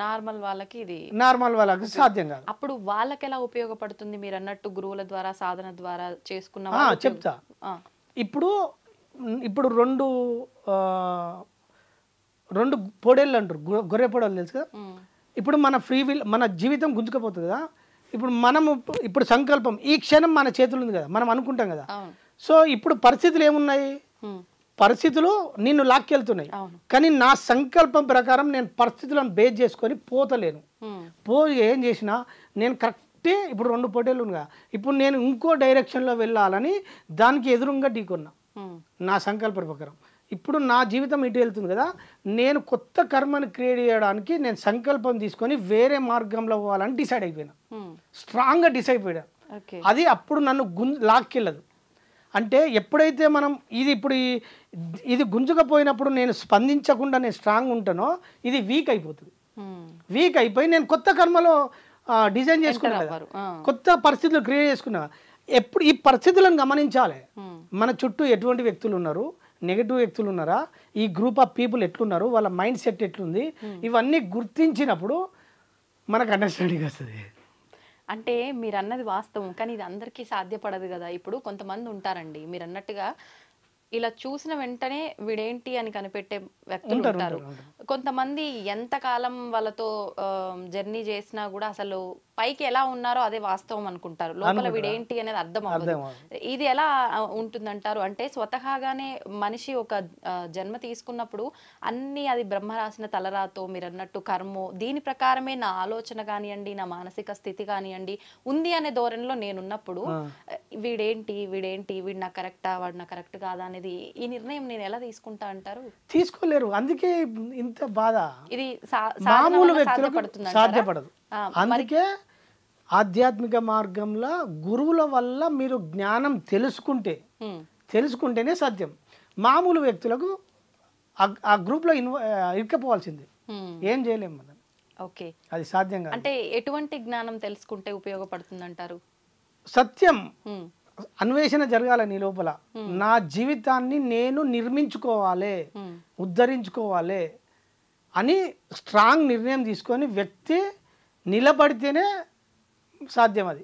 నార్మల్ వాళ్ళకి ఇది నార్మల్ వాళ్ళకి సాధ్యం కాదు. అప్పుడు వాళ్ళకి ఎలా ఉపయోగపడుతుంది? మీరు అన్నట్టు గురువుల ద్వారా సాధన ద్వారా చేసుకున్న చెప్తా. ఇప్పుడు ఇప్పుడు రెండు పొడేళ్ళు అంటారు, గొర్రె పొడేళ్ళు తెలుసు కదా. ఇప్పుడు మన ఫ్రీ విల్ మన జీవితం గుంజుకపోతుంది కదా. ఇప్పుడు మనము ఇప్పుడు సంకల్పం ఈ క్షణం మన చేతులు ఉంది కదా, మనం అనుకుంటాం కదా. సో ఇప్పుడు పరిస్థితులు ఏమున్నాయి, పరిస్థితులు నిన్ను లాక్కెళ్తున్నాయి, కానీ నా సంకల్పం ప్రకారం నేను పరిస్థితులను బేస్ చేసుకొని పోతలేను. ఏం చేసినా నేను కరెక్టే. ఇప్పుడు రెండు పొటేళ్ళు ఉందిగా, ఇప్పుడు నేను ఇంకో డైరెక్షన్లో వెళ్ళాలని దానికి ఎదురుగా ఢీకొన్నా నా సంకల్ప ప్రకారం. ఇప్పుడు నా జీవితం ఇటు వెళ్తుంది కదా, నేను కొత్త కర్మను క్రియేట్ చేయడానికి నేను సంకల్పం తీసుకొని వేరే మార్గంలో పోవాలని డిసైడ్ అయిపోయినా, స్ట్రాంగ్గా డిసైడ్ అయిపోయా. అది అప్పుడు నన్ను లాక్కెళ్ళదు. అంటే ఎప్పుడైతే మనం ఇది గుంజుకపోయినప్పుడు నేను స్పందించకుండా నేను స్ట్రాంగ్ ఉంటానో ఇది వీక్ అయిపోతుంది. వీక్ అయిపోయి నేను కొత్త కర్మలో డిజైన్ చేసుకున్నా కదా, కొత్త పరిస్థితులు క్రియేట్ చేసుకున్నా. ఎప్పుడు ఈ పరిస్థితులను గమనించాలి. మన చుట్టూ ఎటువంటి వ్యక్తులు ఉన్నారు, నెగటివ్ వ్యక్తులు ఉన్నారా, ఈ గ్రూప్ ఆఫ్ పీపుల్ ఎట్లున్నారు, వాళ్ళ మైండ్ సెట్ ఎట్లుంది, ఇవన్నీ గుర్తించినప్పుడు మనకు అండర్స్టాండింగ్ వస్తుంది. అంటే మీరు అన్నది వాస్తవం, కానీ ఇది అందరికీ సాధ్యపడదు కదా. ఇప్పుడు కొంతమంది ఉంటారండి, మీరు అన్నట్టుగా ఇలా చూసిన వెంటనే వీడేంటి అని కనిపెట్టే వ్యక్తులు ఉంటారు. కొంతమంది ఎంతకాలం వాళ్ళతో జర్నీ చేసినా కూడా అసలు పైకి ఎలా ఉన్నారో అదే వాస్తవం అనుకుంటారు, లోపల వీడేంటి అనేది అర్థం అవ్వదు. ఇది ఎలా ఉంటుందంటారు? అంటే స్వతహాగానే మనిషి ఒక జన్మ తీసుకున్నప్పుడు అన్ని అది బ్రహ్మ రాసిన తలరాతో, మీరు అన్నట్టు కర్మో, దీని ప్రకారమే నా ఆలోచన కానివ్వండి, నా మానసిక స్థితి కానివ్వండి ఉంది అనే ధోరణిలో నేనున్నప్పుడు వీడేంటి వీడు నాకు కరెక్టా, వాడు నాకు కరెక్ట్ కాదా అనేది ఈ నిర్ణయం నేను ఎలా తీసుకుంటా అంటారు? తీసుకోలేరు. అందుకే ఇంత బాధ. ఇది మామూలు వ్యక్తులకు సాధ్యపడదు. అందుకే ఆధ్యాత్మిక మార్గంలో గురువుల వల్ల మీరు జ్ఞానం తెలుసుకుంటేనే సాధ్యం. మామూలు వ్యక్తులకు ఆ గ్రూప్లో ఇరుక్కపోవాల్సిందే, ఏం చేయలేము మనం. ఓకే, అది సాధ్యం కాదు. అంటే ఎటువంటి జ్ఞానం తెలుసుకుంటే ఉపయోగపడుతుంది అంటారు? సత్యం అన్వేషణ జరగాలి నీ లోపల. నా జీవితాన్ని నేను నిర్మించుకోవాలి, ఉద్ధరించుకోవాలి అని స్ట్రాంగ్ నిర్ణయం తీసుకొని వ్యక్తి నిలబడితేనే సాధ్యం. అది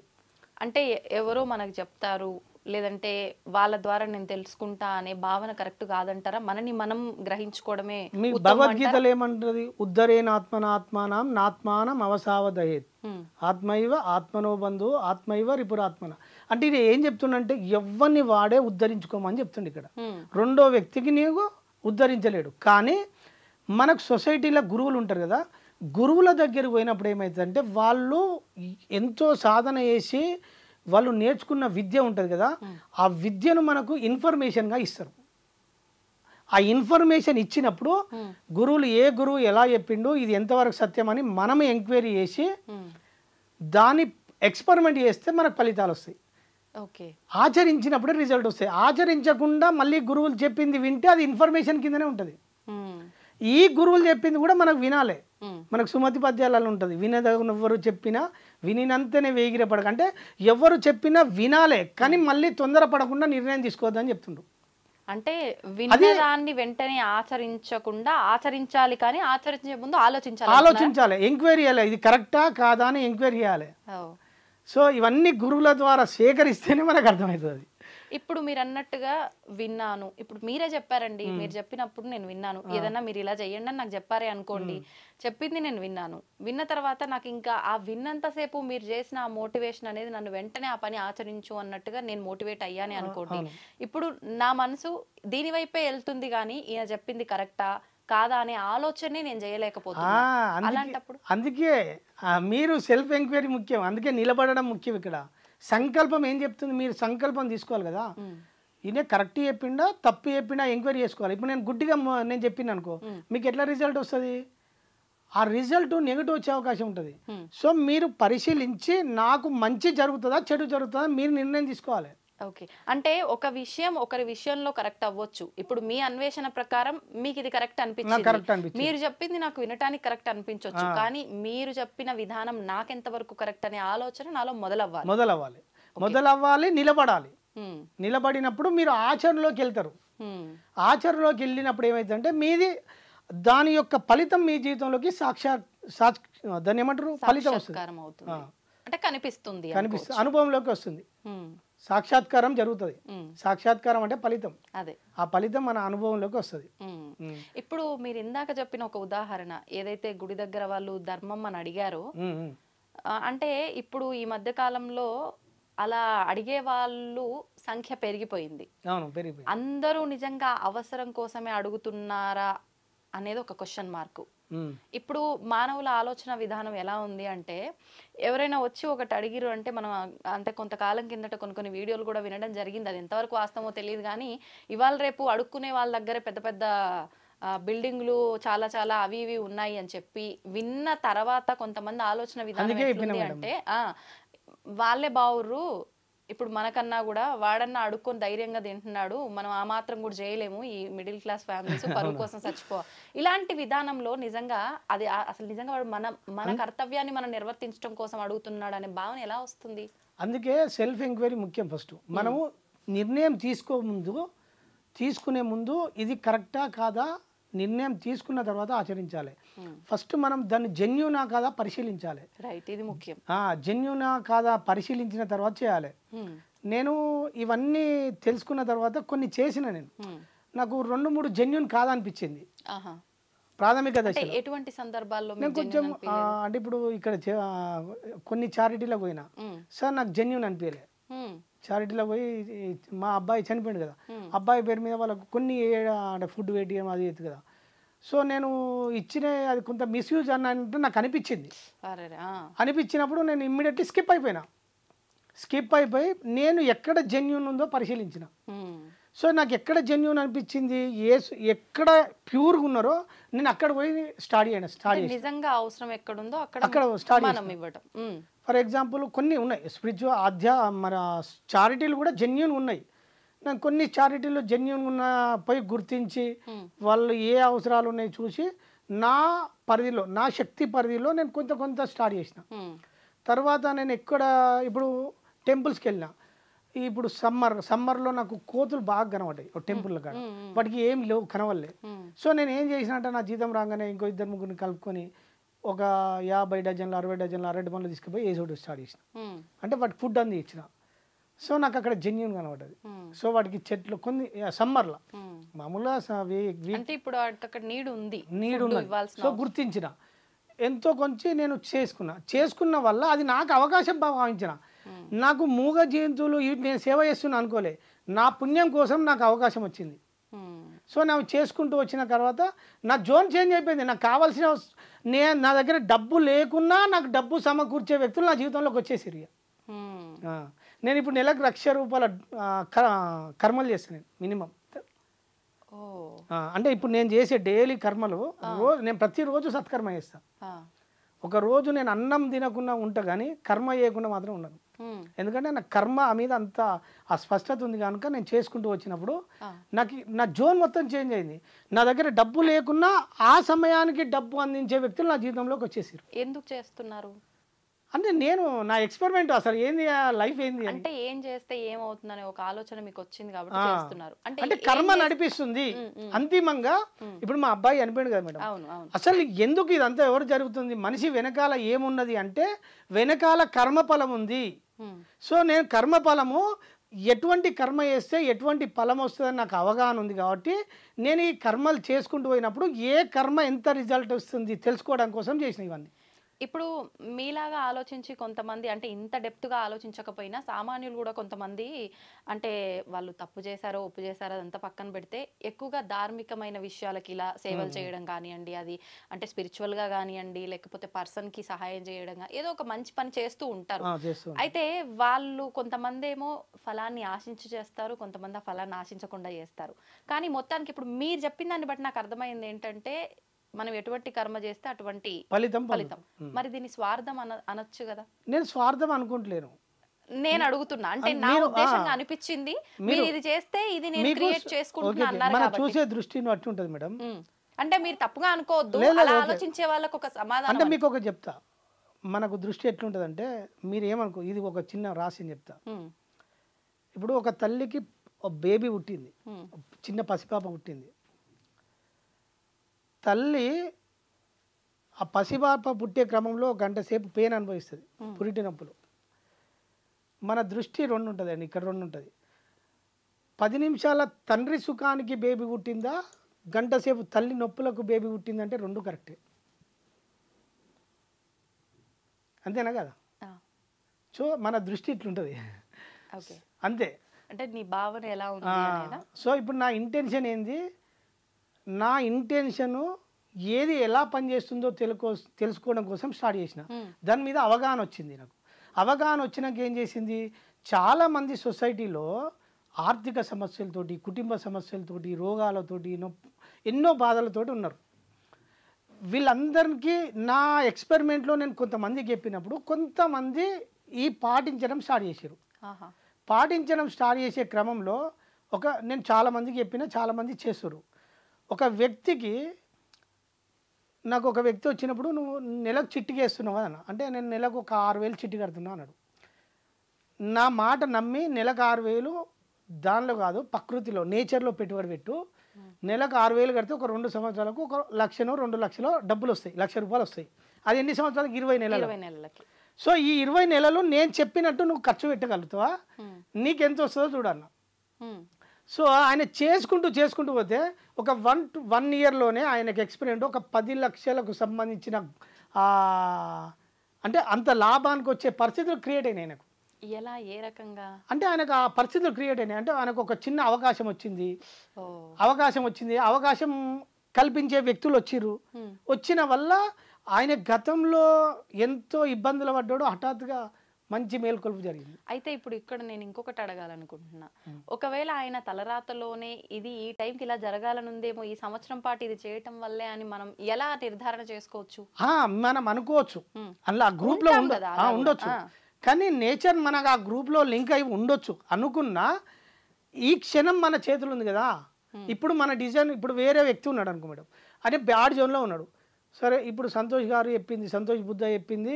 అంటే ఎవరో మనకు చెప్తారు, లేదంటే వాళ్ళ ద్వారా నేను తెలుసుకుంటా అనే భావన కరెక్ట్ కాదంటారా? మనని మనం గ్రహించుకోవడమే. మీ భగవద్గీతలో ఏమంటది? ఉద్ధరేనాత్మనాత్మానం నాత్మానం అవసావదయేత్, ఆత్మైవ ఆత్మనో బంధు ఆత్మైవ రిపురాత్మన. అంటే ఇది ఏం చెప్తుండంటే ఎవ్వరిని వాడే ఉద్ధరించుకోమని చెప్తుండే. ఇక్కడ రెండో వ్యక్తికి నీవు ఉద్ధరించలేడు. కానీ మనకు సొసైటీలో గురువులు ఉంటారు కదా, గురువుల దగ్గర పోయినప్పుడు ఏమవుతుందంటే వాళ్ళు ఎంతో సాధన చేసి వాళ్ళు నేర్చుకున్న విద్య ఉంటుంది కదా, ఆ విద్యను మనకు ఇన్ఫర్మేషన్గా ఇస్తారు. ఆ ఇన్ఫర్మేషన్ ఇచ్చినప్పుడు ఏ గురువు ఎలా చెప్పిండు, ఇది ఎంతవరకు సత్యం అని మనం ఎంక్వైరీ చేసి దాన్ని ఎక్స్పెరిమెంట్ చేస్తే మనకు ఫలితాలు వస్తాయి. ఓకే. ఆచరించినప్పుడే రిజల్ట్ వస్తాయి. ఆచరించకుండా మళ్ళీ గురువులు చెప్పింది వింటే అది ఇన్ఫర్మేషన్ కిందనే ఉంటుంది. ఈ గురువులు చెప్పింది కూడా మనకు వినాలి. మనకు సుమతి పద్యాలలో ఉంటుంది, వినదెవరు చెప్పినా వినినంతనే వేగిరపడక. అంటే ఎవరు చెప్పినా వినాలే, కానీ మళ్ళీ తొందరపడకుండా నిర్ణయం తీసుకోవద్దని చెప్తుండ్రు. అంటే విన్నదాన్ని వెంటనే ఆచరించకుండా ఆచరించాలి, కానీ ఆచరించే ముందు ఆలోచించాలి, ఎంక్వైరీ చేయాలి, ఇది కరెక్టా కాదా అని ఎంక్వైరీ చేయాలి. సో ఇవన్నీ గురువుల ద్వారా సేకరిస్తేనే మనకు అర్థమవుతుంది. ఇప్పుడు మీరు అన్నట్టుగా విన్నాను, ఇప్పుడు మీరే చెప్పారండి, మీరు చెప్పినప్పుడు నేను విన్నాను, ఏదన్నా మీరు ఇలా చెయ్యండి అని నాకు చెప్పారే అనుకోండి, చెప్పింది నేను విన్నాను, విన్న తర్వాత నాకు ఇంకా ఆ విన్నంతసేపు మీరు చేసిన ఆ మోటివేషన్ అనేది నన్ను వెంటనే ఆ పని ఆచరించు అన్నట్టుగా నేను మోటివేట్ అయ్యానే అనుకోండి. ఇప్పుడు నా మనసు దీని వైపే వెళ్తుంది, కానీ ఈయన చెప్పింది కరెక్టా కాదా అనే ఆలోచనే నేను చేయలేకపోతున్నా. అలాంటప్పుడు అందుకే మీరు సెల్ఫ్ ఎంక్వైరీ ముఖ్యం, అందుకే నిలబడడం ముఖ్యం. ఇక్కడ సంకల్పం ఏం చెప్తుంది, మీరు సంకల్పం తీసుకోవాలి కదా. ఈయన కరెక్ట్ చెప్పిండా తప్పు చెప్పిండా ఎంక్వైరీ చేసుకోవాలి. ఇప్పుడు నేను గుడ్డిగా నేను చెప్పిన అనుకో, మీకు ఎట్లా రిజల్ట్ వస్తుంది? ఆ రిజల్ట్ నెగిటివ్ వచ్చే అవకాశం ఉంటుంది. సో మీరు పరిశీలించి నాకు మంచి జరుగుతుందా చెడు జరుగుతుందా మీరు నిర్ణయం తీసుకోవాలి. ఓకే. అంటే ఒక విషయం ఒకరి విషయంలో కరెక్ట్ అవ్వచ్చు. ఇప్పుడు మీ అన్వేషణ ప్రకారం మీకు ఇది కరెక్ట్ అనిపించింది, మీరు చెప్పింది నాకు వినటానికి కరెక్ట్ అనిపించవచ్చు, కానీ మీరు చెప్పిన విధానం నాకెంత వరకు కరెక్ట్ అనే ఆలోచన నాలో మొదలవ్వాలి, నిలబడాలి. నిలబడినప్పుడు మీరు ఆచరణలోకి వెళ్తారు. ఆచరణలోకి వెళ్ళినప్పుడు ఏమైందంటే మీది దాని యొక్క ఫలితం మీ జీవితంలోకి దాన్ని ఏమంటారు, ఫలితం వస్తుంది, అంటే కనిపిస్తుంది, అనుభవంలోకి వస్తుంది, సాక్షాత్కారం జరుగుతుంది. సాక్షాత్కారం అంటే ఫలితం, అదే ఆ ఫలితం మన అనుభవంలోకి వస్తుంది. ఇప్పుడు మీరు ఇందాక చెప్పిన ఒక ఉదాహరణ ఏదైతే గుడి దగ్గర వాళ్ళు ధర్మం అని అడిగారో, అంటే ఇప్పుడు ఈ మధ్య కాలంలో అలా అడిగే వాళ్ళు సంఖ్య పెరిగిపోయింది. అందరూ నిజంగా అవసరం కోసమే అడుగుతున్నారా అనేది ఒక క్వశ్చన్ మార్కు. ఇప్పుడు మానవుల ఆలోచన విధానం ఎలా ఉంది అంటే, ఎవరైనా వచ్చి ఒకటి అడిగిరు అంటే మనం అంటే కొంతకాలం కిందట కొన్ని వీడియోలు కూడా వినడం జరిగింది, అది ఎంతవరకు వాస్తవమో తెలియదు, కానీ ఇవాళ రేపు అడుక్కునే వాళ్ళ దగ్గర పెద్ద పెద్ద బిల్డింగ్లు చాలా చాలా అవి ఇవి ఉన్నాయి అని చెప్పి విన్న తర్వాత కొంతమంది ఆలోచన విధానం ఎట్లుంది అంటే, వాళ్ళే బావుర్రు, ఇప్పుడు మనకన్నా కూడా వాడన్నా అడుక్కొని ధైర్యంగా తింటున్నాడు, మనం ఆ మాత్రం కూడా చేయలేము, ఈ మిడిల్ క్లాస్ ఫ్యామిలీస్ పరువు కోసం చచ్చిపో, ఇలాంటి విధానంలో నిజంగా అది అసలు నిజంగా వాడు మన కర్తవ్యాన్ని మనం నిర్వర్తించడం కోసం అడుగుతున్నాడు అనే భావన ఎలా వస్తుంది? అందుకే సెల్ఫ్ ఎంక్వైరీ ముఖ్యం. ఫస్ట్ మనము నిర్ణయం తీసుకునే ముందు ఇది కరెక్టా కాదా నిర్ణయం తీసుకున్న తర్వాత ఆచరించాలి. ఫస్ట్ మనం దాన్ని జెన్యూనా కాదా పరిశీలించాలి. ఇది ముఖ్యం. జెన్యూనా కాదా పరిశీలించిన తర్వాత చేయాలి. నేను ఇవన్నీ తెలుసుకున్న తర్వాత కొన్ని చేసిన, నాకు 2-3 జెన్యూన్ కాదనిపించింది ప్రాథమిక దశలో. ఎటువంటి సందర్భాల్లో నేను కొంచెం అంటే ఇప్పుడు ఇక్కడ కొన్ని చారిటీలో పోయినా, సార్ నాకు జెన్యూన్ అనిపించలే. చారిటీలో పోయి మా అబ్బాయి చనిపోయింది కదా, అబ్బాయి పేరు మీద వాళ్ళకు కొన్ని ఫుడ్ వేయడం అది ఎత్తు కదా. సో నేను ఇచ్చిన అది కొంత మిస్యూజ్ అన్నట్టు నాకు అనిపించింది. అనిపించినప్పుడు నేను ఇమ్మీడియట్లీ స్కిప్ అయిపోయి నేను ఎక్కడ జెన్యూన్ ఉందో పరిశీలించిన. సో నాకు ఎక్కడ జెన్యూన్ అనిపించింది, ఎక్కడ ప్యూర్గా ఉన్నారో నేను అక్కడ పోయి స్టార్ట్ చేసిన. నిజంగా అవసరం ఎక్కడుందో అక్కడ స్టార్ట్ చేసిన. ఫర్ ఎగ్జాంపుల్ కొన్ని ఉన్నాయి స్పిరిచువల్ మన చారిటీలు కూడా జెన్యూన్ ఉన్నాయి. నేను కొన్ని చారిటీలు జెన్యూన్ ఉన్న పోయి గుర్తించి వాళ్ళు ఏ అవసరాలు ఉన్నాయి చూసి నా పరిధిలో నా శక్తి పరిధిలో నేను కొంత స్టార్ట్ చేసిన. తర్వాత నేను ఇప్పుడు టెంపుల్స్కి వెళ్ళిన. ఇప్పుడు సమ్మర్లో నాకు కోతులు బాగా కనబడ్డాయి టెంపుల్ కాడ, వాటికి ఏం లేవు కనవల్లే. సో నేను ఏం చేసిన అంటే నా జీతం రాగానే ఇంకో 2-3 కలుపుకొని ఒక 50 డజన్లు 60 డజన్లు అరటి పండ్లు తీసుకుపోయి వేసోడు స్టార్ట్ చేసిన. అంటే వాటికి ఫుడ్ అంది ఇచ్చిన. సో నాకు అక్కడ జెన్యూన్ కనబడ్డది. సో వాటికి చెట్లు కొన్ని సమ్మర్లో మామూలుగా నీడు ఉంది. సో గుర్తించిన, ఎంతో కొంచెం నేను చేసుకున్న వల్ల అది నాకు అవకాశం భావించిన. నాకు మూగ జంతువులు నేను సేవ చేస్తున్నా అనుకోలే, నా పుణ్యం కోసం నాకు అవకాశం వచ్చింది. సో నేను చేసుకుంటూ వచ్చిన తర్వాత నా జోన్ చేంజ్ అయిపోయింది. నాకు కావాల్సిన నా దగ్గర డబ్బు లేకున్నా నాకు డబ్బు సమకూర్చే వ్యక్తులు నా జీవితంలోకి వచ్చేసిరు. నేను ఇప్పుడు నెలకు 1,00,000 రూపాయల కర్మలు చేస్తాను మినిమం. అంటే ఇప్పుడు నేను చేసే డైలీ కర్మలు నేను ప్రతిరోజు సత్కర్మ చేస్తాను. ఒక రోజు నేను అన్నం తినకుండా ఉంటా కానీ కర్మ చేయకుండా మాత్రం ఉండను. ఎందుకంటే నా కర్మ మీద అంత ఆ స్పష్టత ఉంది కనుక నేను చేసుకుంటూ వచ్చినప్పుడు నా జోన్ మొత్తం చేంజ్ అయింది. నా దగ్గర డబ్బు లేకున్నా ఆ సమయానికి డబ్బు అందించే వ్యక్తులు నా జీవితంలోకి వచ్చేసారు. ఎందుకు చేస్తున్నారు అంటే నేను నా ఎక్స్పెరిమెంట్ అసలు ఏంది లైఫ్ ఏంది అంటే ఏం చేస్తే ఏమవుతుందనే ఒక ఆలోచన మీకు వచ్చింది కాబట్టి చేస్తున్నారు. అంటే కర్మ నడిపిస్తుంది అంతిమంగా. ఇప్పుడు మా అబ్బాయి చనిపోయాడు కదా మేడం, అసలు ఎందుకు ఇదంతా ఎవరు జరుగుతుంది, మనిషి వెనకాల ఏమున్నది అంటే వెనకాల కర్మఫలం ఉంది. సో నేను కర్మఫలము ఎటువంటి కర్మ చేస్తే ఎటువంటి ఫలం వస్తుందని నాకు అవగాహన ఉంది కాబట్టి నేను ఈ కర్మలు చేసుకుంటూ పోయినప్పుడు ఏ కర్మ ఎంత రిజల్ట్ వస్తుంది తెలుసుకోవడం కోసం చేసిన ఇవన్నీ. ఇప్పుడు మీలాగా ఆలోచించి కొంతమంది అంటే ఇంత డెప్త్గా ఆలోచించకపోయినా సామాన్యులు కూడా కొంతమంది అంటే వాళ్ళు తప్పు చేశారో ఒప్పు చేశారో అదంతా పక్కన పెడితే ఎక్కువగా ధార్మికమైన విషయాలకి ఇలా సేవలు చేయడం కానివ్వండి, అది అంటే స్పిరిచువల్గా కానివ్వండి, లేకపోతే పర్సన్కి సహాయం చేయడం ఏదో ఒక మంచి పని చేస్తూ ఉంటారు. అయితే వాళ్ళు కొంతమంది ఏమో ఫలాన్ని ఆశించి చేస్తారు, కొంతమంది ఆ ఫలాన్ని ఆశించకుండా చేస్తారు. కానీ మొత్తానికి ఇప్పుడు మీరు చెప్పిన దాన్ని బట్టి నాకు అర్థమైంది ఏంటంటే మనం ఎటువంటి కర్మ చేస్తే అటువంటి ఫలితం. మరి దీన్ని స్వార్థం అనొచ్చు కదా? నేను స్వార్థం అనుకుంటలేను, నేను అడుగుతున్నా. అంటే నా ఉద్దేశంగా అనిపించింది మీరు ఇది చేస్తే ఇది నేను క్రియేట్ చేసుకుంటున్నా అన్నారు కాబట్టి చూసే దృష్టిని అట్టు ఉంటది మేడం. అంటే మీరు తప్పుగా అనుకోవద్దు, అలా ఆలోచించే వాళ్ళకి ఒక సమాధానం. అంటే మీకు ఒక చెప్తా, మనకు దృష్టి ఎట్లుంటది అంటే మీరు ఏమనుకో, ఇది ఒక చిన్న రాసి చెప్తా. ఇప్పుడు ఒక తల్లికి బేబీ పుట్టింది, చిన్న పసిపాప పుట్టింది. తల్లి ఆ పసిపాప పుట్టే క్రమంలో గంట సేపు పెయిన్ అనుభవిస్తుంది, పురిటి నొప్పులు. మన దృష్టి రెండు ఉంటుందండి, ఇక్కడ రెండు ఉంటుంది. 10 నిమిషాల తండ్రి సుఖానికి బేబీ పుట్టిందా, గంట సేపు తల్లి నొప్పులకు బేబీ పుట్టిందంటే రెండు కరెక్టే. అంతేనా కదా? సో మన దృష్టి ఇట్లుంటుంది అంతే. అంటే నీ భావన ఎలా ఉంది? సో ఇప్పుడు నా ఇంటెన్షన్ ఏంది, నా ఇంటెన్షను ఏది ఎలా పనిచేస్తుందో తెలుసుకోవడం కోసం స్టార్ట్ చేసిన. దాని మీద అవగాహన వచ్చింది నాకు. అవగాహన వచ్చినాక ఏం చేసింది, చాలామంది సొసైటీలో ఆర్థిక సమస్యలతోటి, కుటుంబ సమస్యలతోటి, రోగాలతోటి, ఎన్నో బాధలతోటి ఉన్నారు. వీళ్ళందరికీ నా ఎక్స్పెరిమెంట్లో నేను కొంతమందికి చెప్పినప్పుడు కొంతమంది ఈ పాటించడం స్టార్ట్ చేశారు. పాటించడం స్టార్ట్ చేసే క్రమంలో నేను చాలామందికి చెప్పిన, చాలామంది చేస్తారు. ఒక వ్యక్తికి నాకు ఒక వ్యక్తి వచ్చినప్పుడు నువ్వు నెలకు చిట్టికి వేస్తున్నావు అన్న, అంటే నేను నెలకు ఒక 6,000 చిట్టి కడుతున్నా అన్నాడు. నా మాట నమ్మి నెలకు 6,000 దానిలో కాదు ప్రకృతిలో నేచర్లో పెట్టుబడి పెట్టు, నెలకు 6,000 కడితే ఒక 2 సంవత్సరాలకు ఒక 1,00,000 2 లక్షలు డబ్బులు వస్తాయి, ₹1,00,000 వస్తాయి. అది ఎన్ని సంవత్సరాలకు? 20 నెలలకి. సో ఈ 20 నెలలు నేను చెప్పినట్టు నువ్వు ఖర్చు పెట్టగలుగుతావా, నీకెంత వస్తుందో చూడన్న. సో ఆయన చేసుకుంటూ పోతే ఒక 1 ఇయర్లోనే ఆయనకి ఎక్స్పీరియన్స్ ఒక 10 లక్షలకు సంబంధించిన అంటే అంత లాభానికి వచ్చే పరిస్థితులు క్రియేట్ అయినాయి ఆయనకు. ఎలా, ఏ రకంగా అంటే ఆయనకు ఆ పరిస్థితులు క్రియేట్ అయినాయి. అంటే ఆయనకు ఒక చిన్న అవకాశం వచ్చింది, అవకాశం కల్పించే వ్యక్తులు వచ్చిన వల్ల ఆయన గతంలో ఎంతో ఇబ్బందులు పడ్డాడు, హఠాత్తుగా మంచి మేల్కొల్పు జరిగింది. అయితే ఇప్పుడు ఇక్కడ నేను ఇంకొకటి అడగాలనుకుంటున్నా, ఒకవేళ ఆయన తలరాతలోనే ఇది ఈ టైంకి ఇలా జరగాలనుందేమో, ఈ సంవత్సరం పాటు ఇది చేయటం వల్లే అని మనం ఎలా నిర్ధారణ చేసుకోవచ్చు? మనం అనుకోవచ్చు, అలా గ్రూప్ లో ఉండొచ్చు, కానీ నేచర్ మనకు ఆ గ్రూప్ లో లింక్ అయి ఉండొచ్చు. అనుకున్నా ఈ క్షణం మన చేతులు ఉంది కదా. ఇప్పుడు మన డిజైన్, ఇప్పుడు వేరే వ్యక్తి ఉన్నాడు అనుకో మేడం, అంటే బ్యాడ్ జోన్లో ఉన్నాడు. సరే ఇప్పుడు సంతోష్ గారు చెప్పింది, సంతోష్ బుద్ధ చెప్పింది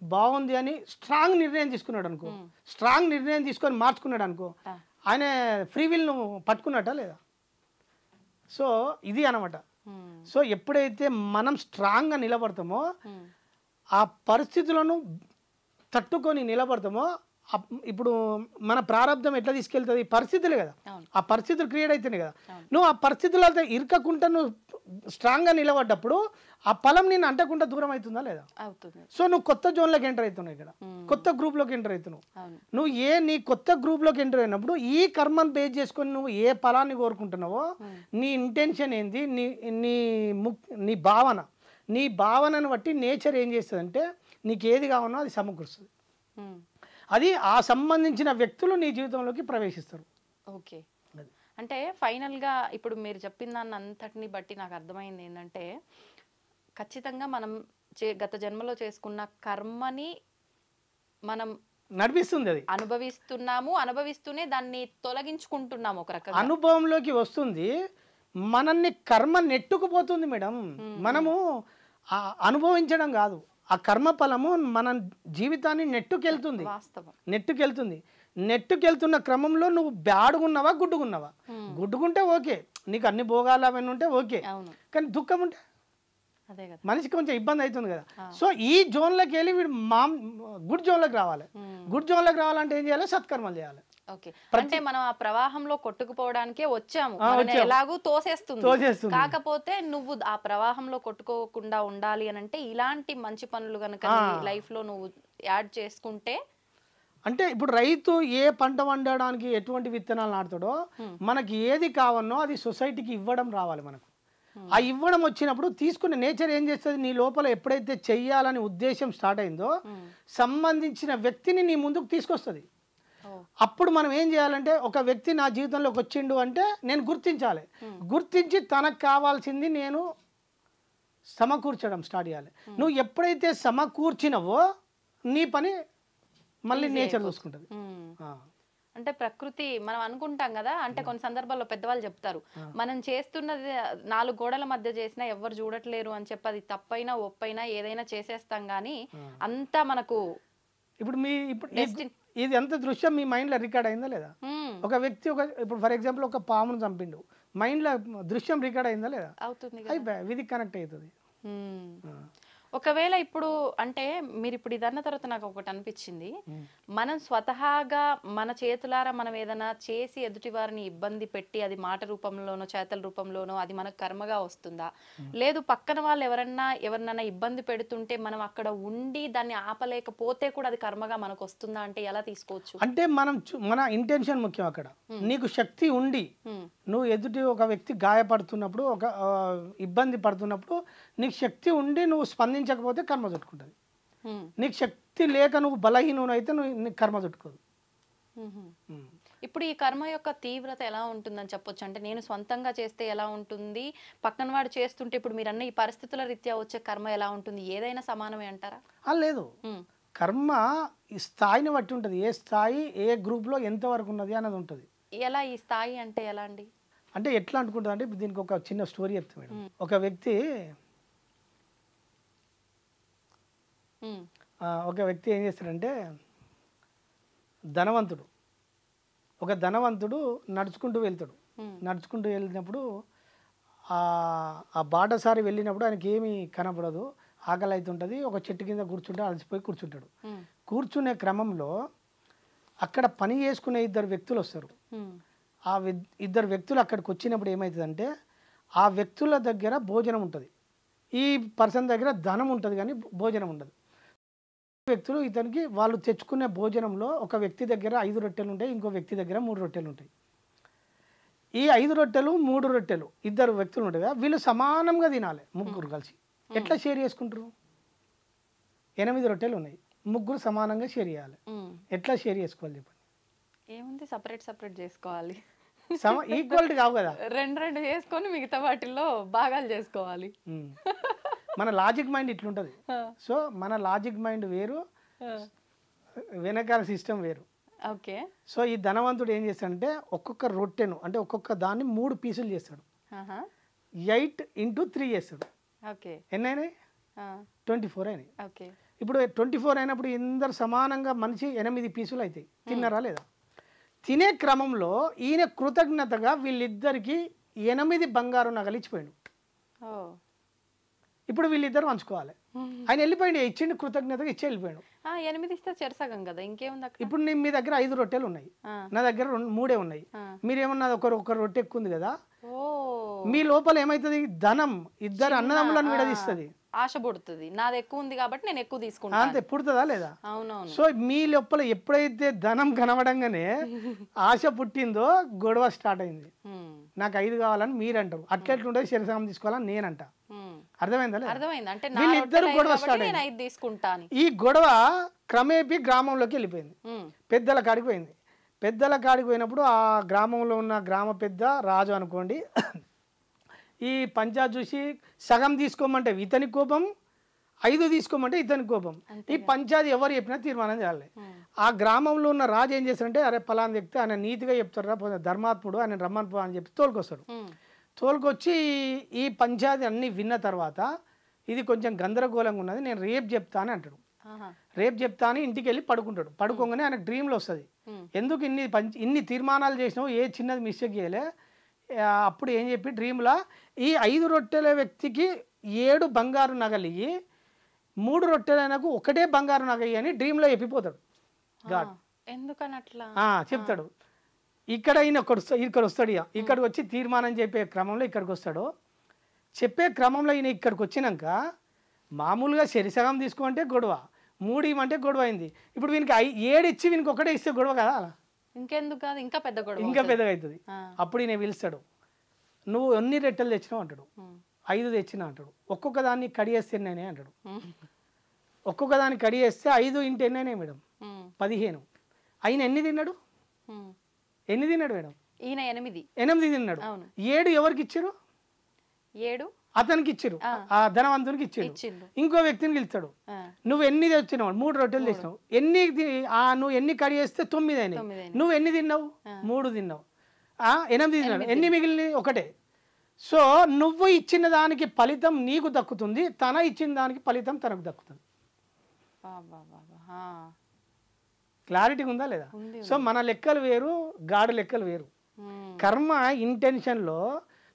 బాగుంది అని స్ట్రాంగ్ నిర్ణయం తీసుకున్నాడు అనుకో, స్ట్రాంగ్ నిర్ణయం తీసుకొని మార్చుకున్నాడు అనుకో, ఆయన ఫ్రీ విల్ను పట్టుకున్నట్టా లేదా? సో ఇది అనమాట. సో ఎప్పుడైతే మనం స్ట్రాంగ్గా నిలబడతామో, ఆ పరిస్థితులను తట్టుకొని నిలబడతామో, ఇప్పుడు మన ప్రారంభం ఎట్లా తీసుకెళ్తుంది, పరిస్థితులే కదా. ఆ పరిస్థితులు క్రియేట్ అయితేనే కదా. నువ్వు ఆ పరిస్థితులతో ఇరకకుండా నువ్వు స్ట్రాంగ్గా నిలబడ్డప్పుడు ఆ ఫలం నేను అంటకుండా దూరం అవుతుందా లేదా? సో నువ్వు కొత్త జోన్లోకి ఎంటర్ అవుతున్నావు, ఇక్కడ కొత్త గ్రూప్లోకి ఎంటర్ అవుతున్నావు. నువ్వు నీ కొత్త గ్రూప్లోకి ఎంటర్ అయినప్పుడు ఈ కర్మను బేస్ చేసుకొని నువ్వు ఏ ఫలాన్ని కోరుకుంటున్నావో, నీ ఇంటెన్షన్ ఏంది, నీ భావనను బట్టి నేచర్ ఏం చేస్తుందంటే నీకు ఏది కావాలో అది సమకూరుస్తుంది. అది ఆ సంబంధించిన వ్యక్తులు నీ జీవితంలోకి ప్రవేశిస్తారు. ఓకే, అంటే ఫైనల్గా ఇప్పుడు మీరు చెప్పిన దాన్ని అంతటిని బట్టి నాకు అర్థమైంది ఏంటంటే, ఖచ్చితంగా మనం గత జన్మలో చేసుకున్న కర్మని మనం నడిపిస్తుంది, అది అనుభవిస్తూనే దాన్ని తొలగించుకుంటున్నాము ఒక రకంగా. అనుభవంలోకి వస్తుంది, మనల్ని కర్మ నెట్టుకుపోతుంది మేడం. మనము అనుభవించడం కాదు, ఆ కర్మ ఫలము మన జీవితాన్ని నెట్టుకెళ్తుంది. వాస్తవం. నెట్టుకెళ్తున్న క్రమంలో నువ్వు బ్యాడుగున్నావా గుడ్డుగున్నావా? గుడ్డుకుంటే ఓకే, నీకు అన్ని భోగాలు అవన్నీ ఉంటే ఓకే, కానీ దుఃఖం ఉంటే మనిషికి కొంచెం ఇబ్బంది అవుతుంది కదా. సో ఈ జోన్లోకి వెళ్ళి వీడు గుడ్ జోన్లోకి రావాలి. గుడ్ జోన్లోకి రావాలంటే ఏం చేయాలి? సత్కర్మలు చేయాలి. అంటే మనం ఆ ప్రవాహంలో కొట్టుకుపోవడానికే వచ్చాము, ఎలాగూ తోసేస్తుంది. కాకపోతే నువ్వు ఆ ప్రవాహంలో కొట్టుకోకుండా ఉండాలి అని అంటే ఇలాంటి మంచి పనులు కనుక లైఫ్ లో నువ్వు యాడ్ చేసుకుంటే, అంటే ఇప్పుడు రైతు ఏ పంట వండడానికి ఎటువంటి విత్తనాలు నాటుతాడో, మనకి ఏది కావాలనో అది సొసైటీకి ఇవ్వడం రావాలి. మనకు ఆ ఇవ్వడం వచ్చినప్పుడు తీసుకునే నేచర్ ఏం చేస్తుంది, నీ లోపల ఎప్పుడైతే చెయ్యాలని ఉద్దేశం స్టార్ట్ అయిందో సంబంధించిన వ్యక్తిని నీ ముందుకు తీసుకొస్తుంది. అప్పుడు మనం ఏం చేయాలంటే, ఒక వ్యక్తి నా జీవితంలోకి వచ్చిండు అంటే నేను గుర్తించాలి. గుర్తించి తనకు కావాల్సింది నేను సమకూర్చడం స్టార్ట్ చేయాలి. నువ్వు ఎప్పుడైతే సమకూర్చినవో నీ పని మళ్ళీ నేచర్ చూసుకుంటుంది. అంటే ప్రకృతి, మనం అనుకుంటాం కదా, అంటే కొన్ని సందర్భాల్లో పెద్దవాళ్ళు చెప్తారు, మనం చేస్తున్నది 4 గోడల మధ్య చేసినా ఎవరు చూడట్లేరు అని చెప్పి, అది తప్పైనా ఒప్పైనా ఏదైనా చేసేస్తాం కానీ అంతా మనకు ఇప్పుడు ఇది ఎంత దృశ్యం మీ మైండ్ లో రికార్డ్ అయిందా లేదా? ఒక వ్యక్తి ఇప్పుడు ఫర్ ఎగ్జాంపుల్ ఒక పామును చంపిండు, మైండ్ లో దృశ్యం రికార్డ్ అయిందా లేదా? అవుతుంది, ఇది కనెక్ట్ అవుతుంది. ఒకవేళ ఇప్పుడు అంటే మీరు ఇప్పుడు ఇదన్న తర్వాత నాకు ఒకటి అనిపించింది, మనం స్వతహాగా మన చేతులారా మనం ఏదైనా చేసి ఎదుటి వారిని ఇబ్బంది పెట్టి అది మాట రూపంలోనో చేతల రూపంలోనో అది మనకు కర్మగా వస్తుందా, లేదు పక్కన వాళ్ళు ఎవరినైనా ఇబ్బంది పెడుతుంటే మనం అక్కడ ఉండి దాన్ని ఆపలేకపోతే కూడా అది కర్మగా మనకు వస్తుందా అంటే ఎలా తీసుకోవచ్చు? అంటే మన ఇంటెన్షన్ ముఖ్యం. అక్కడ నీకు శక్తి ఉండి నువ్వు ఎదుటి ఒక వ్యక్తి గాయపడుతున్నప్పుడు, ఒక ఇబ్బంది పడుతున్నప్పుడు నీకు శక్తి ఉండి నువ్వు స్పందించకపోతే కర్మ చుట్టుకుంటుంది. నీకు శక్తి లేక నువ్వు బలహీనం అయితే నీకు కర్మ చుట్టుకోదు. ఇప్పుడు ఈ కర్మ యొక్క తీవ్రత ఎలా ఉంటుందని చెప్పొచ్చు? అంటే నేను సొంతంగా చేస్తే ఎలా ఉంటుంది, పక్కన వాడు చేస్తుంటే ఇప్పుడు మీరు అన్న ఈ పరిస్థితుల రీత్యా వచ్చే కర్మ ఎలా ఉంటుంది, ఏదైనా సమానమే అంటారా? లేదు, కర్మ ఈ స్థాయిని బట్టి ఉంటుంది. ఏ స్థాయి ఏ గ్రూప్లో ఎంతవరకు ఉన్నది అన్నది ఉంటుంది. ఎలా ఈ స్థాయి అంటే ఎలా అండి? అంటే ఎట్లా అనుకుంటుంది అంటే, దీనికి ఒక చిన్న స్టోరీ చెప్తాను మేడం. ఒక వ్యక్తి ఏం చేస్తాడంటే, ఒక ధనవంతుడు నడుచుకుంటూ వెళ్తాడు. నడుచుకుంటూ వెళ్ళినప్పుడు ఆ బాటసారి వెళ్ళినప్పుడు ఆయనకి ఏమీ కనపడదు, ఆకలి అవుతుంటుంది. ఒక చెట్టు కింద కూర్చుంటే అలసిపోయి కూర్చుంటాడు. కూర్చునే క్రమంలో అక్కడ పని చేసుకునే 2 వ్యక్తులు వస్తారు. ఆ 2 వ్యక్తులు అక్కడికి వచ్చినప్పుడు ఏమవుతుందంటే, ఆ వ్యక్తుల దగ్గర భోజనం ఉంటుంది, ఈ పర్సన్ దగ్గర ధనం ఉంటుంది కానీ భోజనం ఉండదు. వ్యక్తులు ఇతనికి వాళ్ళు తెచ్చుకునే భోజనంలో ఒక వ్యక్తి దగ్గర 5 రొట్టెలు ఉంటాయి, ఇంకో వ్యక్తి దగ్గర 3 రొట్టెలు ఉంటాయి. ఈ 5 రొట్టెలు 3 రొట్టెలు 2 వ్యక్తులు ఉంటాయి కదా, వీళ్ళు సమానంగా తినాలి. ముగ్గురు కలిసి ఎట్లా షేర్ చేసుకుంటారు? 8 రొట్టెలు ఉన్నాయి, ముగ్గురు సమానంగా షేర్ చేయాలి. ఎట్లా షేర్ చేసుకోవాలి చెప్పండి? ఏముంది, సపరేట్ చేసుకోవాలి. ఈక్వాలిటీ కావు కదా, 2 చేసుకొని మిగతా వాటిల్లో భాగాలు చేసుకోవాలి. మన లాజిక్ మైండ్ ఇట్లుంటుంది. సో మన లాజిక్ మైండ్ వేరు, వెనకాల సిస్టమ్ వేరు. ఓకే. సో ఈ ధనవంతుడు ఏం చేస్తాడంటే, ఒక్కొక్క రొట్టెను అంటే ఒక్కొక్క దాన్ని 3 పీసులు చేస్తాడు. 8 × 3 చేస్తాడు. ఓకే. ఎన్ని అయినాయి? 24 అయినాయి. ఓకే. ఇప్పుడు 24 అయినప్పుడు ఇందరు సమానంగా మనిషి 8 పీసులు అవుతాయి. తిన్నారా లేదా? తినే క్రమంలో ఈయన కృతజ్ఞతగా వీళ్ళిద్దరికి 8 బంగారు నగలు ఇచ్చిపోయాడు. ఇప్పుడు వీళ్ళిద్దరు పంచుకోవాలి. ఆయన వెళ్ళిపోయింది, ఇచ్చిండు, కృతజ్ఞతగా ఇచ్చి వెళ్ళిపోయాడు. 8 ఇస్తే చెరసగం కదా, ఇంకేముంది అక్కడ. ఇప్పుడు మీ దగ్గర 5 రొట్టెలు ఉన్నాయి, నా దగ్గర 3 ఉన్నాయి. మీరేమన్నా ఒక రొట్టె ఎక్కువ ఉంది కదా, మీ లోపల ఏమైతుంది, ధనం 2 అన్నదమ్ములను విడదీస్తుంది, ఆశ పుడుతుంది. నాది ఎక్కువ ఉంది కాబట్టి నేను ఎక్కువ తీసుకుంటాను. అంతే, పుడుతుందా లేదా? అవునవును. సో మీ లోపల ఎప్పుడైతే ధనం కనబడంగానే ఆశ పుట్టిందో గొడవ స్టార్ట్ అయింది. నాకు 5 కావాలని మీరు అంటారు, అట్లెట్లుంటే శరీరం తీసుకోవాలని నేనంట. అర్థమైందా? అంటే వీళ్ళిద్దరు గొడవ స్టార్ట్ అయింది. ఈ గొడవ క్రమేపీ గ్రామంలోకి వెళ్ళిపోయింది, పెద్దల కాడికి పోయింది. పెద్దల కాడికి పోయినప్పుడు ఆ గ్రామంలో ఉన్న గ్రామ పెద్ద రాజు అనుకోండి, ఈ పంచాయత్ చూసి సగం తీసుకోమంటే ఇతనికి కోపం, 5 తీసుకోమంటే ఇతనికి కోపం. ఈ పంచాయతీ ఎవరు చెప్పినా తీర్మానం చేయాలి. ఆ గ్రామంలో ఉన్న రాజు ఏం చేస్తాడంటే అరే పలానా వ్యక్తి ఆయన నీతిగా చెప్తారా, ధర్మాత్ముడు, ఆయన రమ్మని పో అని చెప్పి తోలుకొస్తాడు. తోలుకొచ్చి ఈ పంచాయతీ అన్ని విన్న తర్వాత ఇది కొంచెం గందరగోళంగా ఉన్నది, నేను రేపు చెప్తా అని అంటాడు. రేపు చెప్తా అని ఇంటికి వెళ్ళి పడుకుంటాడు. పడుకోగానే ఆయనకు డ్రీమ్లో వస్తుంది, ఎందుకు ఇన్ని తీర్మానాలు చేసినావు, ఏ చిన్నది మిస్టేక్ చేయలే. అప్పుడు ఏం చెప్పి డ్రీమ్లో ఈ 5 రొట్టెల వ్యక్తికి 7 బంగారు నగలు ఇయ్యి, 3 రొట్టెలైనకు ఒకటే బంగారు నగ ఇయ్యి అని డ్రీమ్లో చెప్పిపోతాడు గాడ్. ఎందుకని అట్లా చెప్తాడు. ఇక్కడ ఇక్కడ వస్తాడు. ఇక్కడికి వచ్చి తీర్మానం చెప్పే క్రమంలో ఇక్కడికి వస్తాడు. చెప్పే క్రమంలో ఈయన ఇక్కడికి వచ్చినాక మామూలుగా సరిసగం తీసుకుంటే గొడవ, 3 ఇవ్వమంటే గొడవ అయింది. ఇప్పుడు వీనికి 7 ఇచ్చి వీనికి ఒకటే ఇస్తే గొడవ కదా, ఇంకెందుకు కాదు, ఇంకా పెద్ద గొడవ, ఇంకా పెద్దగా అవుతుంది. అప్పుడు ఈయన పిలుస్తాడు, నువ్వు ఎన్ని రొట్టెలు తెచ్చినావు అంటాడు. 5 తెచ్చినా అంటాడు. ఒక్కొక్క దాన్ని కడియేస్తే ఎన్నైనా అంటాడు. ఒక్కొక్క దాన్ని కడియేస్తే 5 ఇంటి ఎన్నైనా మేడం 15. ఆయన ఎన్ని తిన్నాడు మేడం? ఈయన 8 తిన్నాడు. 7 ఎవరికి ఇచ్చారు? 7 అతనికి ఇచ్చారు, ఆ ధనవంతునికి ఇచ్చారు. ఇంకో వ్యక్తిని పిలుస్తాడు, నువ్వు ఎన్ని తెచ్చినావు? 3 రొట్టెలు తెచ్చినావు. నువ్వు ఎన్ని కడి చేస్తే 9 అయినాయి. నువ్వు ఎన్ని తిన్నావు? 3 తిన్నావు. 8 తిన్నాడు. ఎన్ని మిగిలినవి? ఒకటే. సో నువ్వు ఇచ్చిన దానికి ఫలితం నీకు దక్కుతుంది, తన ఇచ్చిన దానికి ఫలితం తనకు దక్కుతుంది. క్లారిటీ ఉందా లేదా? సో మన లెక్కలు వేరు, గాడు లెక్కలు వేరు. కర్మ ఇంటెన్షన్లో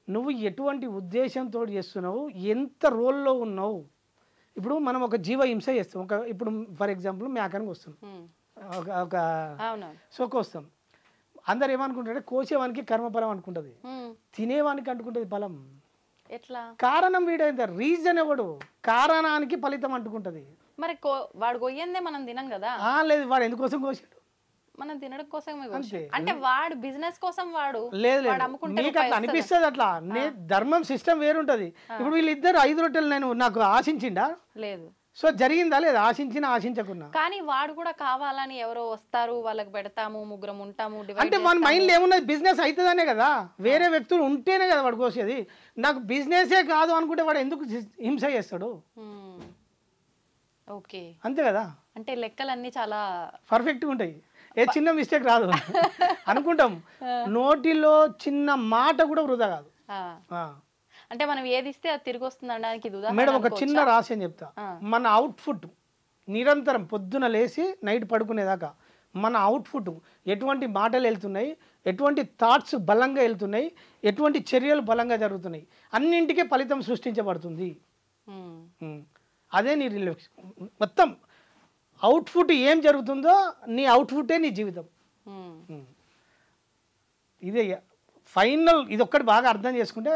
నువ్వు ఎటువంటి ఉద్దేశంతో చేస్తున్నావు, ఎంత రోల్లో ఉన్నావు. ఇప్పుడు మనం ఒక జీవ హింస చేస్తాం. ఇప్పుడు ఫర్ ఎగ్జాంపుల్ మేకనికి వస్తాం, ఒక సోక వస్తాం. అందరు ఏమనుకుంటారంటే కోసేవానికి కర్మఫలం అనుకుంటుంది, తినేవానికి అంటుకుంటుంది ఫలం. ఎట్లా? కారణం వీడైతే రీజన్ ఎవడు, కారణానికి ఫలితం అంటుకుంటుంది. మరి వాడు కొయ్యందే మనం తినం కదా. లేదు, వాడు ఎందుకోసం కోసాడు? మనం తినడం కోసమే. అంటే వాడు బిజినెస్ కోసం వాడు లేదు నీకు అట్లా అనిపిస్తుంది. అట్లా ధర్మం సిస్టమ్ వేరుంటది. ఇప్పుడు వీళ్ళిద్దరు 5 రొట్టెలు నాకు ఆశించిండా? లేదు. సో జరిగిందా లేదా? ఆశించినా ఆశించకున్నా. కానీ వాడు కూడా కావాలని ఎవరో వస్తారు, వాళ్ళకి పెడతాము, ముగ్గురం ఉంటాము అంటే మన మైండ్లో ఏమున్నది, బిజినెస్ అవుతుందనే కదా. వేరే వ్యక్తులు ఉంటేనే కదా వాడు కోసేది. నాకు బిజినెసే కాదు అనుకుంటే వాడు ఎందుకు హింస చేస్తాడు? ఓకే, అంతే కదా. అంటే లెక్కలన్నీ చాలా పర్ఫెక్ట్గా ఉంటాయి, ఏ చిన్న మిస్టేక్ రాదు అనుకుంటాం. నోటిలో చిన్న మాట కూడా వృధా కాదు. అంటే మనం ఏది ఇస్తే అది తిరిగి వస్తుంది అనడానికి మేడం ఒక చిన్న రహస్యం చెప్తా. మన అవుట్పుట్ నిరంతరం పొద్దున లేచి నైట్ పడుకునేదాకా మన అవుట్పుట్ ఎటువంటి మాటలు వెళ్తున్నాయి, ఎటువంటి థాట్స్ బలంగా వెళ్తున్నాయి, ఎటువంటి చర్యలు బలంగా జరుగుతున్నాయి, అన్నింటికీ ఫలితం సృష్టించబడుతుంది. అదే నీ మొత్తం అవుట్పుట్ ఏం జరుగుతుందో నీ అవుట్పుటే నీ జీవితం. ఇదే ఫైనల్. ఇది ఒక్కటి బాగా అర్థం చేసుకుంటే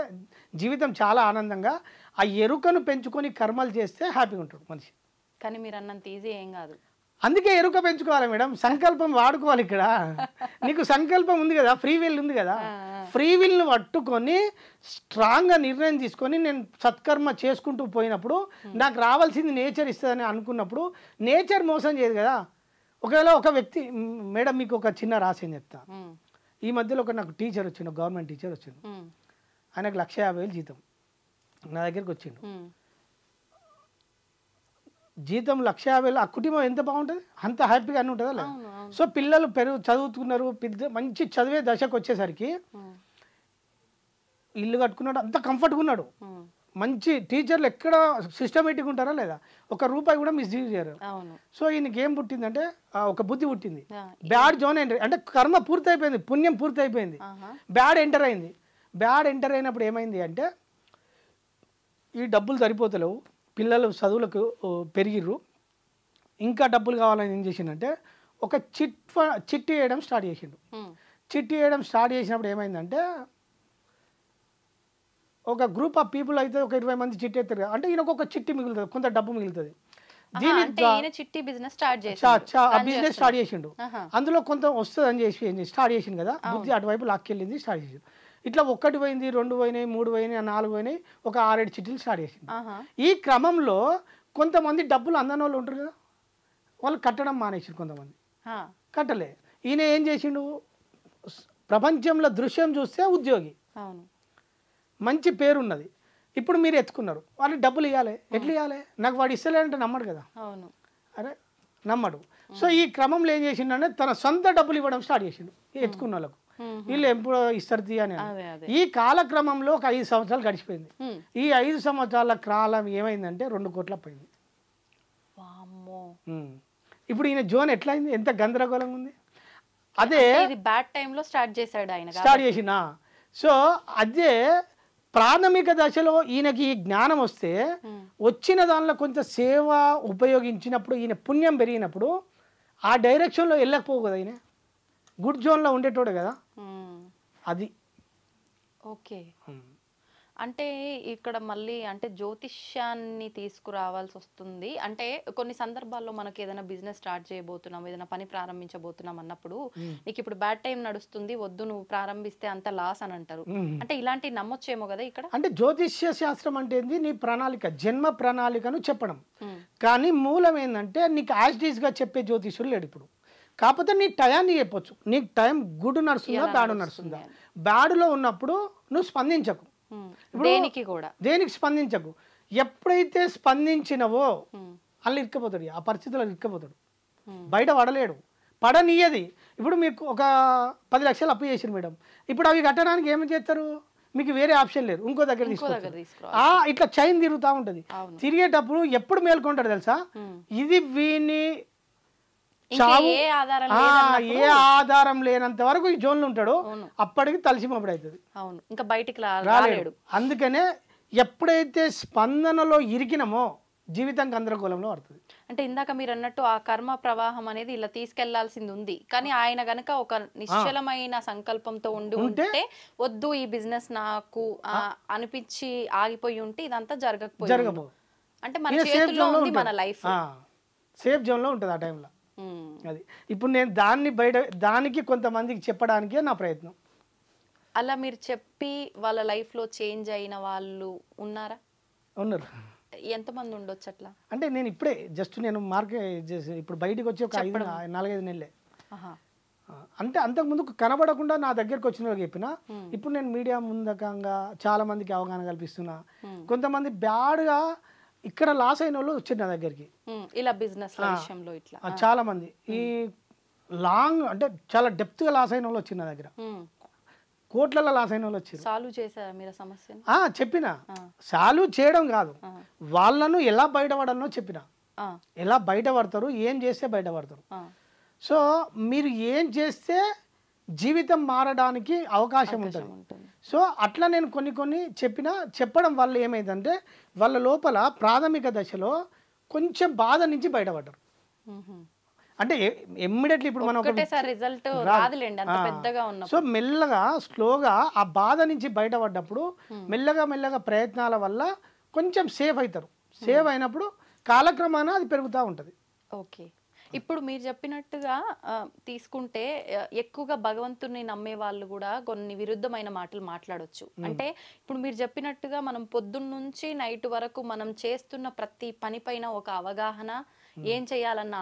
జీవితం చాలా ఆనందంగా, ఆ ఎరుకను పెంచుకొని కర్మలు చేస్తే హ్యాపీగా ఉంటాడు మనిషి. కానీ మీరు అన్నంత ఈజీ ఏం కాదు. అందుకే ఎరుక పెంచుకోవాలి మేడం, సంకల్పం వాడుకోవాలి. ఇక్కడ నీకు సంకల్పం ఉంది కదా, ఫ్రీ విల్ ఉంది కదా, ఫ్రీ విల్ని పట్టుకొని స్ట్రాంగ్గా నిర్ణయం తీసుకొని నేను సత్కర్మ చేసుకుంటూ పోయినప్పుడు నాకు రావాల్సింది నేచర్ ఇస్తుందని అనుకున్నప్పుడు నేచర్ మోసం చేయదు కదా. ఒకవేళ ఒక వ్యక్తి మేడం మీకు ఒక చిన్న రహస్యం చెప్తా. ఈ మధ్యలో నాకు టీచర్ వచ్చిండు, గవర్నమెంట్ టీచర్ వచ్చిండు. ఆయనకు 1,50,000 జీతం. నా దగ్గరికి వచ్చిండు. జీతం 1,50,000, ఆ కుటుంబం ఎంత బాగుంటుంది, అంత హ్యాపీగా అన్నీ ఉంటుందా లేదా? సో పిల్లలు చదువుతున్నారు, మంచి చదివే దశకు వచ్చేసరికి ఇల్లు కట్టుకున్నాడు, అంత కంఫర్ట్గా ఉన్నాడు. మంచి టీచర్లు ఎక్కడ సిస్టమేటిక్గా ఉంటారా లేదా, ₹1 కూడా మిస్యూజ్ చేయరు. సో ఈయనకి ఏం పుట్టిందంటే ఒక బుద్ధి పుట్టింది. బ్యాడ్ జోన్ ఎంటర్, అంటే కర్మ పూర్తి అయిపోయింది, పుణ్యం పూర్తి అయిపోయింది, బ్యాడ్ ఎంటర్ అయింది. బ్యాడ్ ఎంటర్ అయినప్పుడు ఏమైంది అంటే ఈ డబ్బులు సరిపోతలేవు, పిల్లలు చదువులకు పెరిగిర్రు, ఇంకా డబ్బులు కావాలని ఏం చేసిండంటే ఒక చిట్టి వేయడం స్టార్ట్ చేసిండు. చిట్టి వేయడం స్టార్ట్ చేసినప్పుడు ఏమైందంటే ఒక గ్రూప్ ఆఫ్ పీపుల్ అయితే ఒక 20 మంది చిట్టి ఎత్తారు, అంటే ఈయనకు ఒక చిట్టి మిగులుతుంది, కొంత డబ్బు మిగులుతుంది. బిజినెస్ స్టార్ట్ చేసిండు, అందులో కొంత వస్తుంది అని చేసి స్టార్ట్ చేసిండు కదా, బుద్ధి అటువైపు లాక్కెళ్ళింది, స్టార్ట్ చేసిండు. ఇట్లా 1 పోయింది, 2 పోయినాయి, 3 పోయినాయి, 4 పోయినాయి, ఒక 6-7 చిట్టీలు స్టార్ట్ చేసింది. ఈ క్రమంలో కొంతమంది డబ్బులు అందని వాళ్ళు ఉంటారు కదా, వాళ్ళు కట్టడం మానేసారు, కొంతమంది కట్టలే. ఈయన ఏం చేసిండు, ప్రపంచంలో దృశ్యం చూస్తే ఉద్యోగి, మంచి పేరు ఉన్నది, ఇప్పుడు మీరు ఎత్తుకున్నారు, వాళ్ళు డబ్బులు ఇవ్వాలి, ఎట్లా ఇవ్వాలి, నాకు వాడు ఇస్తలేదంటే నమ్మడు కదా, అవును. అరే నమ్మడు. సో ఈ క్రమంలో ఏం చేసిండంటే తన సొంత డబ్బులు ఇవ్వడం స్టార్ట్ చేసిండు ఎత్తుకున్న వాళ్ళకు. వీళ్ళు ఎప్పుడో ఇస్తారు అని. ఈ కాలక్రమంలో ఒక 5 సంవత్సరాలు గడిచిపోయింది. ఈ 5 సంవత్సరాల కాలం ఏమైందంటే 2 కోట్ల పోయింది. ఇప్పుడు ఈయన జోన్ ఎట్లా అయింది, ఎంత గందరగోళంగా ఉంది. అదే బ్యాడ్ టైంలో స్టార్ట్ చేశాడు ఆయన, స్టార్ట్ చేసిన. సో అదే ప్రాథమిక దశలో ఈయనకి ఈ జ్ఞానం వస్తే వచ్చిన దానిలో కొంత సేవ ఉపయోగించినప్పుడు ఈయన పుణ్యం పెరిగినప్పుడు ఆ డైరెక్షన్లో వెళ్ళకపోవు కదా, ఈయన గుడ్ జోన్లో ఉండేటోడు కదా. అది ఓకే. అంటే ఇక్కడ మళ్ళీ అంటే జ్యోతిష్యాన్ని తీసుకురావాల్సి వస్తుంది. అంటే కొన్ని సందర్భాల్లో మనకి ఏదైనా బిజినెస్ స్టార్ట్ చేయబోతున్నాం, ఏదైనా పని ప్రారంభించబోతున్నాం అన్నప్పుడు నీకు ఇప్పుడు బ్యాడ్ టైం నడుస్తుంది, వద్దు నువ్వు ప్రారంభిస్తే అంత లాస్ అని అంటారు. అంటే ఇలాంటివి నమ్మొచ్చేమో కదా ఇక్కడ. అంటే జ్యోతిష్య శాస్త్రం అంటే ఏంది, నీ ప్రణాళిక, జన్మ ప్రణాళికను చెప్పడం. కానీ మూలం ఏంటంటే నీకు యాజ్డీస్గా చెప్పే జ్యోతిష్యులు లేడు ఇప్పుడు. కాకపోతే నీ టయాన్ని చెప్పొచ్చు, నీకు టైం గుడ్ నడుస్తుందా బ్యాడ్ నడుస్తుందా. బ్యాడ్లో ఉన్నప్పుడు నువ్వు స్పందించకు, దేనికి స్పందించకు. ఎప్పుడైతే స్పందించినవో అలా ఇరుక్కపోతాడు, ఆ పరిస్థితుల్లో ఇరుక్కపోతాడు, బయట పడలేడు, పడనీయది. ఇప్పుడు మీకు ఒక 10 లక్షలు అప్పు చేసిరు మేడం, ఇప్పుడు అవి కట్టడానికి ఏమి చేస్తారు, మీకు వేరే ఆప్షన్ లేదు, ఇంకో దగ్గర తీసుకోవాలి. ఇట్లా చైన్ తిరుగుతూ ఉంటుంది. తిరిగేటప్పుడు ఎప్పుడు మేల్కొంటాడు తెలుసా, ఇది వీని ఏ ఆధారం లేనంత వరకు ఈ జోన్లో ఉంటాడు, అప్పటికి తలసిమప్పుడు అవుతుంది, ఇంకా బయటికి రాలేడు. అందుకనే ఎప్పుడైతే స్పందనలో ఇరికినమో జీవితం గందరగోళంలో పడుతుంది. అంటే ఇందాక మీరు అన్నట్టు ఆ కర్మ ప్రవాహం అనేది ఇలా తీసుకెళ్లాల్సింది ఉంది, కానీ ఆయన గనక ఒక నిశ్చలమైన సంకల్పంతో ఉంటే వద్దు ఈ బిజినెస్ నాకు అనిపించి ఆగిపోయి ఉంటే ఇదంతా జరగకపో. అంటే మన చేతుల్లో ఉంది, మన లైఫ్ సేఫ్ జోన్లో ఉంటుంది ఆ టైంలో. అది ఇప్పుడు నేను దానికి కొంతమందికి చెప్పడానికే నా ప్రయత్నం. అలా మీరు చెప్పి వాళ్ళ లైఫ్ లో చేంజ్ అయిన వాళ్ళు ఉన్నారా? ఉన్నారు. ఎంతమంది ఉండొచ్చు అట్లా? అంటే నేను ఇప్పుడే జస్ట్ నేను మార్కెట్ ఇప్పుడు బయటికి వచ్చి ఒక 4-5 నెలలే. అంటే అంతకుముందు కనబడకుండా నా దగ్గరకు వచ్చిన వాళ్ళకి చెప్పిన, ఇప్పుడు నేను మీడియా ముందకంగా చాలా మందికి అవగాహన కల్పిస్తున్నా. కొంతమంది బ్యాడ్గా ఇక్కడ లాస్ అయిన వాళ్ళు వచ్చారు నా దగ్గరికి, ఇలా బిజినెస్ విషయంలో ఇట్లా చాలా మంది. ఈ లాంగ్ అంటే చాలా డెప్త్గా లాస్ అయిన వాళ్ళు వచ్చింది నా దగ్గర, కోట్లలో లాస్ అయిన వాళ్ళు వచ్చారు. సాల్వ్ చేశారా మీరు సమస్యను? చెప్పిన సాల్వ్ చేయడం కాదు, వాళ్ళను ఎలా బయటపడాలనో చెప్పిన, ఎలా బయటపడతారు, ఏం చేస్తే బయటపడతారు. సో మీరు ఏం చేస్తే జీవితం మారడానికి అవకాశం ఉంటుంది. సో అట్లా నేను కొన్ని చెప్పడం వల్ల ఏమైందంటే వాళ్ళ లోపల ప్రాథమిక దశలో కొంచెం బాధ నుంచి బయటపడ్డారు. అంటే ఇమ్మీడియట్లీ ఇప్పుడు మనం సో మెల్లగా స్లోగా ఆ బాధ నుంచి బయటపడ్డప్పుడు మెల్లగా ప్రయత్నాల వల్ల కొంచెం సేఫ్ అవుతారు. సేవ్ అయినప్పుడు కాలక్రమాన అది పెరుగుతూ ఉంటుంది. ఓకే. ఇప్పుడు మీరు చెప్పినట్టుగా తీసుకుంటే ఎక్కువగా భగవంతుని నమ్మే వాళ్ళు కూడా కొన్ని విరుద్ధమైన మాటలు మాట్లాడొచ్చు. అంటే ఇప్పుడు మీరు చెప్పినట్టుగా మనం పొద్దున్న నుంచి నైట్ వరకు మనం చేస్తున్న ప్రతి పని పైన ఒక అవగాహన, ఏం చేయాలన్న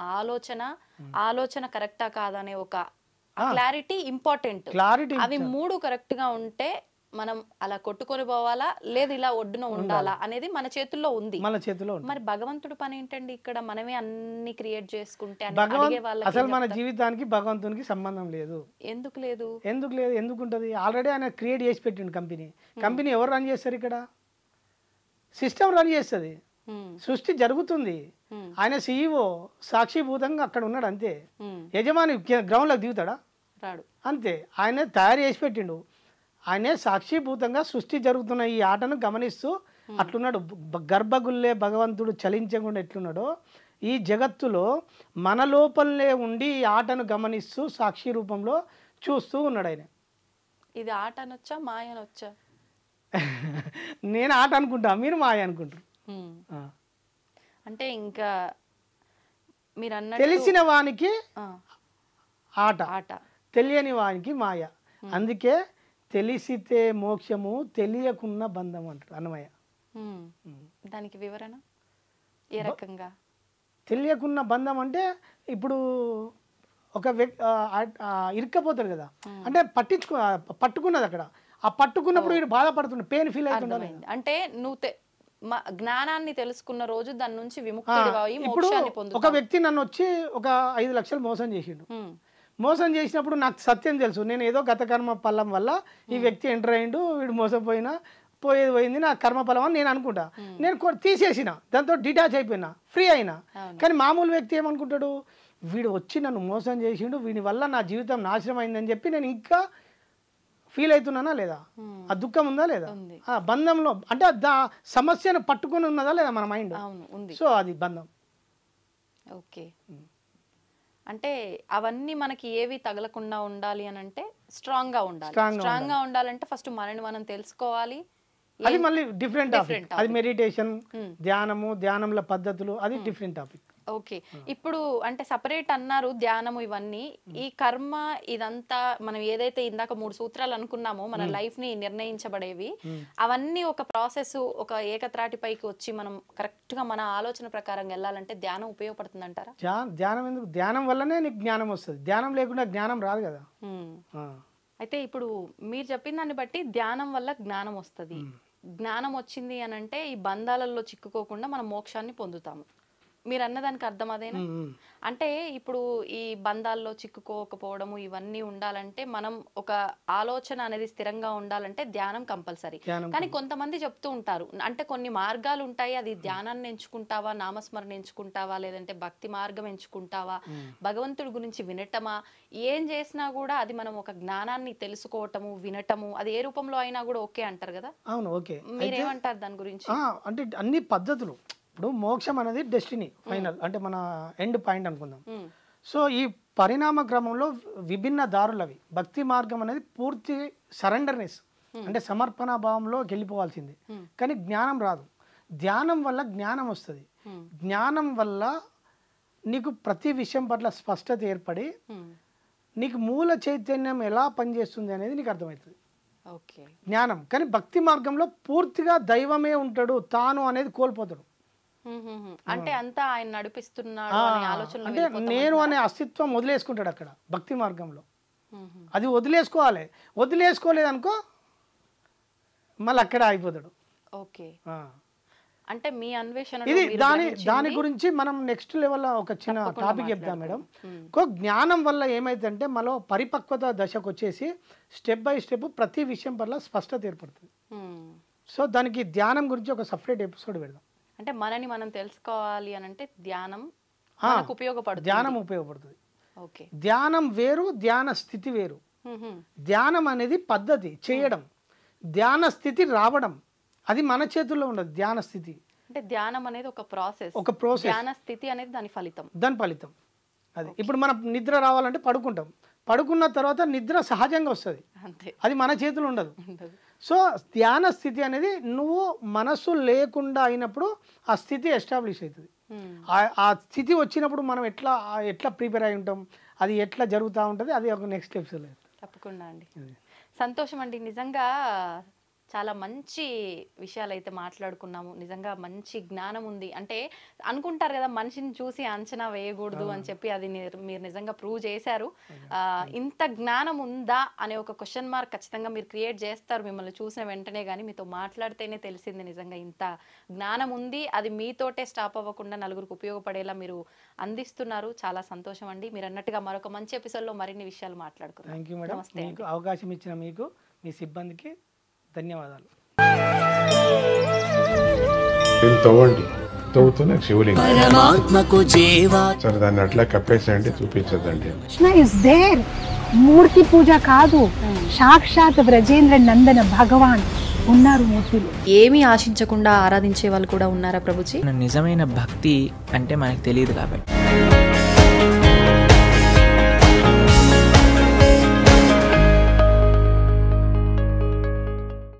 ఆలోచన కరెక్టా కాదనే ఒక క్లారిటీ ఇంపార్టెంట్. అవి 3 కరెక్ట్ గా ఉంటే మనం అలా కొట్టుకొని పోవాలా, లేదు ఇలా ఒడ్డున ఉండాలా అనేది మన చేతుల్లో ఉంది. మరి భగవంతుడి పని ఏంటండి ఇక్కడ? మనమే అన్ని క్రియేట్ చేసుకుంటే అసలు మన జీవితానికి భగవంతునికి సంబంధం లేదు. ఎందుకు లేదు? ఎందుకుంటది? ఆల్రెడీ ఆయన క్రియేట్ చేసి పెట్టిండు కంపెనీ. ఎవరు రన్ చేస్తారు ఇక్కడ? సిస్టమ్ రన్ చేస్తుంది, సృష్టి జరుగుతుంది. ఆయన CEO సాక్షిభూతంగా అక్కడ ఉన్నాడు అంతే. యజమాని గ్రౌండ్లోకి దిగుతాడా? రాడు. అంతే. ఆయన తయారు చేసి పెట్టిండు. ఆయనే సాక్షిభూతంగా సృష్టి జరుగుతున్న ఈ ఆటను గమనిస్తూ అట్లున్నాడు. గర్భగుల్లే భగవంతుడు చలించకుండా ఎట్లున్నాడో ఈ జగత్తులో మన లోపలనే ఉండి ఈ ఆటను గమనిస్తూ సాక్షి రూపంలో చూస్తూ ఉన్నాడు ఆయన. ఇది ఆట అనొచ్చా, మాయ అనొచ్చా? నేను ఆట అనుకుంటా, మీరు మాయ అనుకుంటారు. అంటే ఇంకా మీరు అన్న తెలిసిన వానికి ఆట, తెలియని వానికి మాయ. అందుకే తెలిసితే మోక్షము, తెలియకున్న బంధం అంటారు అన్నమయ్య. దానికి వివరణ ఏ రకంగా? తెలియకున్న బంధం అంటే ఇప్పుడు ఒక వ్యక్తి ఇరుక్కపోతాడు కదా, అంటే పట్టుకున్నది అక్కడ, ఆ పట్టుకున్నప్పుడు వీడు బాధపడుతుండే, పెయిన్ ఫీల్ అవుతుండాలి. అంటే నువ్వు జ్ఞానాన్ని తెలుసుకున్న రోజు దాని నుంచి విముక్తుడివై ఇప్పుడు మోక్షాన్ని పొందుతావు. ఒక వ్యక్తి నన్ను వచ్చి ఒక 5 లక్షలు మోసం చేసిండు. మోసం చేసినప్పుడు నాకు సత్యం తెలుసు, నేను ఏదో గత కర్మ ఫలం వల్ల ఈ వ్యక్తి ఎంటర్ అయ్యిండు, వీడు మోసపోయినా పోయేది పోయింది, నా కర్మ ఫలం అని నేను అనుకుంటా. నేను తీసేసిన, దాంతో డిటాచ్ అయిపోయినా, ఫ్రీ అయినా. కానీ మామూలు వ్యక్తి ఏమనుకుంటాడు, వీడు వచ్చి నన్ను మోసం చేసిండు, వీడి వల్ల నా జీవితం నాశనం అయిందని చెప్పి నేను ఇంకా ఫీల్ అవుతున్నానా లేదా, ఆ దుఃఖం ఉందా లేదా, ఆ బంధంలో అంటే సమస్యను పట్టుకుని ఉన్నదా లేదా మన మైండ్. సో అది బంధం. ఓకే, అంటే అవన్నీ మనకి ఏవి తగలకుండా ఉండాలి అని అంటే స్ట్రాంగ్ గా ఉండాలి. స్ట్రాంగ్ గా ఉండాలంటే ఫస్ట్ మనని మనం తెలుసుకోవాలి. అది మళ్ళీ డిఫరెంట్ టాపిక్, అది మెడిటేషన్, ధ్యానము, ధ్యానంల పద్ధతులు, అది డిఫరెంట్ టాపిక్. ఓకే, ఇప్పుడు అంటే సపరేట్ అన్నారు ధ్యానము ఇవన్నీ. ఈ కర్మ ఇదంతా మనం ఏదైతే ఇందాక 3 సూత్రాలు అనుకున్నామో మన లైఫ్ ని నిర్ణయించబడేవి, అవన్నీ ఒక ప్రాసెస్, ఒక ఏకత్రాటిపైకి వచ్చి మనం కరెక్ట్ గా మన ఆలోచన ప్రకారం వెళ్ళాలంటే ధ్యానం ఉపయోగపడుతుంది అంటారా? ధ్యానం ఎందుకు, ధ్యానం వల్లనే నీకు జ్ఞానం వస్తుంది, ధ్యానం లేకుండా జ్ఞానం రాదు కదా. అయితే ఇప్పుడు మీరు చెప్పిన దాన్ని బట్టి ధ్యానం వల్ల జ్ఞానం వస్తుంది. జ్ఞానం వచ్చింది అని అంటే ఈ బంధాలలో చిక్కుకోకుండా మనం మోక్షాన్ని పొందుతాము. మీరు అన్నదానికి అర్థం అదేనా? అంటే ఇప్పుడు ఈ బంధాల్లో చిక్కుకోకపోవడము ఇవన్నీ ఉండాలంటే మనం ఒక ఆలోచన అనేది స్థిరంగా ఉండాలంటే ధ్యానం కంపల్సరీ. కానీ కొంతమంది చెప్తూ ఉంటారు, అంటే కొన్ని మార్గాలు ఉంటాయి, అది ధ్యానాన్ని ఎంచుకుంటావా, నామస్మరణ ఎంచుకుంటావా, లేదంటే భక్తి మార్గం ఎంచుకుంటావా, భగవంతుడి గురించి వినటమా, ఏం చేసినా కూడా అది మనం ఒక జ్ఞానాన్ని తెలుసుకోవటము, వినటము, అది ఏ రూపంలో అయినా కూడా ఓకే అంటారు కదా. అవును, ఓకే. మీరేమంటారు దాని గురించి? అంటే అన్ని పద్ధతులు, ఇప్పుడు మోక్షం అనేది డెస్టినీ ఫైనల్, అంటే మన ఎండ్ పాయింట్ అనుకుందాం. సో ఈ పరిణామ క్రమంలో విభిన్న దారులు అవి. భక్తి మార్గం అనేది పూర్తి సరెండర్నెస్, అంటే సమర్పణ భావంలో వెళ్ళిపోవాల్సింది. కానీ జ్ఞానం రాదు. ధ్యానం వల్ల జ్ఞానం వస్తుంది. జ్ఞానం వల్ల నీకు ప్రతి విషయం పట్ల స్పష్టత ఏర్పడి నీకు మూల చైతన్యం ఎలా పనిచేస్తుంది అనేది నీకు అర్థమవుతుంది. జ్ఞానం. కానీ భక్తి మార్గంలో పూర్తిగా దైవమే ఉంటాడు, తాను అనేది కోల్పోతాడు. అంటే అంతా ఆయన నడిపిస్తున్నాడు అనే ఆలోచన, అంటే నేను అనే అస్తిత్వం వదిలేసుకుంటాడు అక్కడ భక్తి మార్గంలో. అది వదిలేసుకోవాలి, వదిలేసుకోలేదనుకో మళ్ళీ అక్కడ అయిపోతాడు. ఓకే, అంటే మీ అన్వేషణ ఇది దాని గురించి మనం నెక్స్ట్ లెవెల్ ఒక చిన్న టాపిక్ చెప్తాం మేడం. జ్ఞానం వల్ల ఏమైందంటే మనలో పరిపక్వత దశకు వచ్చేసి స్టెప్ బై స్టెప్ ప్రతి విషయం పట్ల స్పష్టత ఏర్పడుతుంది. సో దానికి ధ్యానం గురించి ఒక సపరేట్ ఎపిసోడ్ పెడదాం. అంటే మనని మనం తెలుసుకోవాలి అని అంటే ధ్యానం మనకు ఉపయోగపడుతుంది. ధ్యానం ఉపయోగపడుతుంది. ఓకే, ధ్యానం వేరు, ధ్యాన స్థితి వేరు. ధ్యానం అనేది పద్ధతి చేయడం, ధ్యాన స్థితి రావడం అది మన చేతుల్లో ఉండదు. ధ్యాన స్థితి అంటే ధ్యానం అనేది ఒక ప్రాసెస్, ధ్యాన స్థితి అనేది దాని ఫలితం. అది ఇప్పుడు మనం నిద్ర రావాలంటే పడుకుంటాం, పడుకున్న తర్వాత నిద్ర సహజంగా వస్తుంది, అది మన చేతులు ఉండదు. సో ధ్యాన స్థితి అనేది నువ్వు మనసు లేకుండా అయినప్పుడు ఆ స్థితి ఎస్టాబ్లిష్ అవుతుంది. ఆ స్థితి వచ్చినప్పుడు మనం ఎట్లా ప్రిపేర్ అయి ఉంటాం, అది ఎట్లా జరుగుతూ ఉంటుంది, అది ఒక నెక్స్ట్ ఎపిసోడ్. తప్పకుండా అండి. సంతోషం అండి, నిజంగా చాలా మంచి విషయాలు అయితే మాట్లాడుకున్నాము. నిజంగా మంచి జ్ఞానం ఉంది. అంటే అనుకుంటారు కదా మనిషిని చూసి అంచనా వేయకూడదు అని చెప్పి, అది మీరు నిజంగా ప్రూవ్ చేశారు. ఇంత జ్ఞానం ఉందా అనే ఒక క్వశ్చన్ మార్క్ ఖచ్చితంగా మీరు క్రియేట్ చేస్తారు మిమ్మల్ని చూసిన వెంటనే. కానీ మీతో మాట్లాడితేనే తెలిసింది నిజంగా ఇంత జ్ఞానం ఉంది. అది మీతోటే స్టాప్ అవ్వకుండా నలుగురికి ఉపయోగపడేలా మీరు అందిస్తున్నారు. చాలా సంతోషం అండి. మీరు అన్నట్టుగా మరొక మంచి ఎపిసోడ్లో మరిన్ని విషయాలు మాట్లాడుకుందాం. Thank you madam. నమస్తే. మీకు అవకాశం ఇచ్చిన మీకు, మీ సిబ్బందికి ధన్యవాదాలు. తవ్వండి, తవ్వుతూనే శివలింగం సరే దాన్ని అట్లా కప్పేసేయండి, చూపించదండి. మూర్తి పూజ కాదు, సాక్షాత్ బ్రజేంద్ర నందన భగవాన్ ఉన్నారు మూర్తిలో. ఏమీ ఆశించకుండా ఆరాధించే వాళ్ళు కూడా ఉన్నారా ప్రభుజీ? నిజమైన భక్తి అంటే మనకు తెలియదు కాబట్టి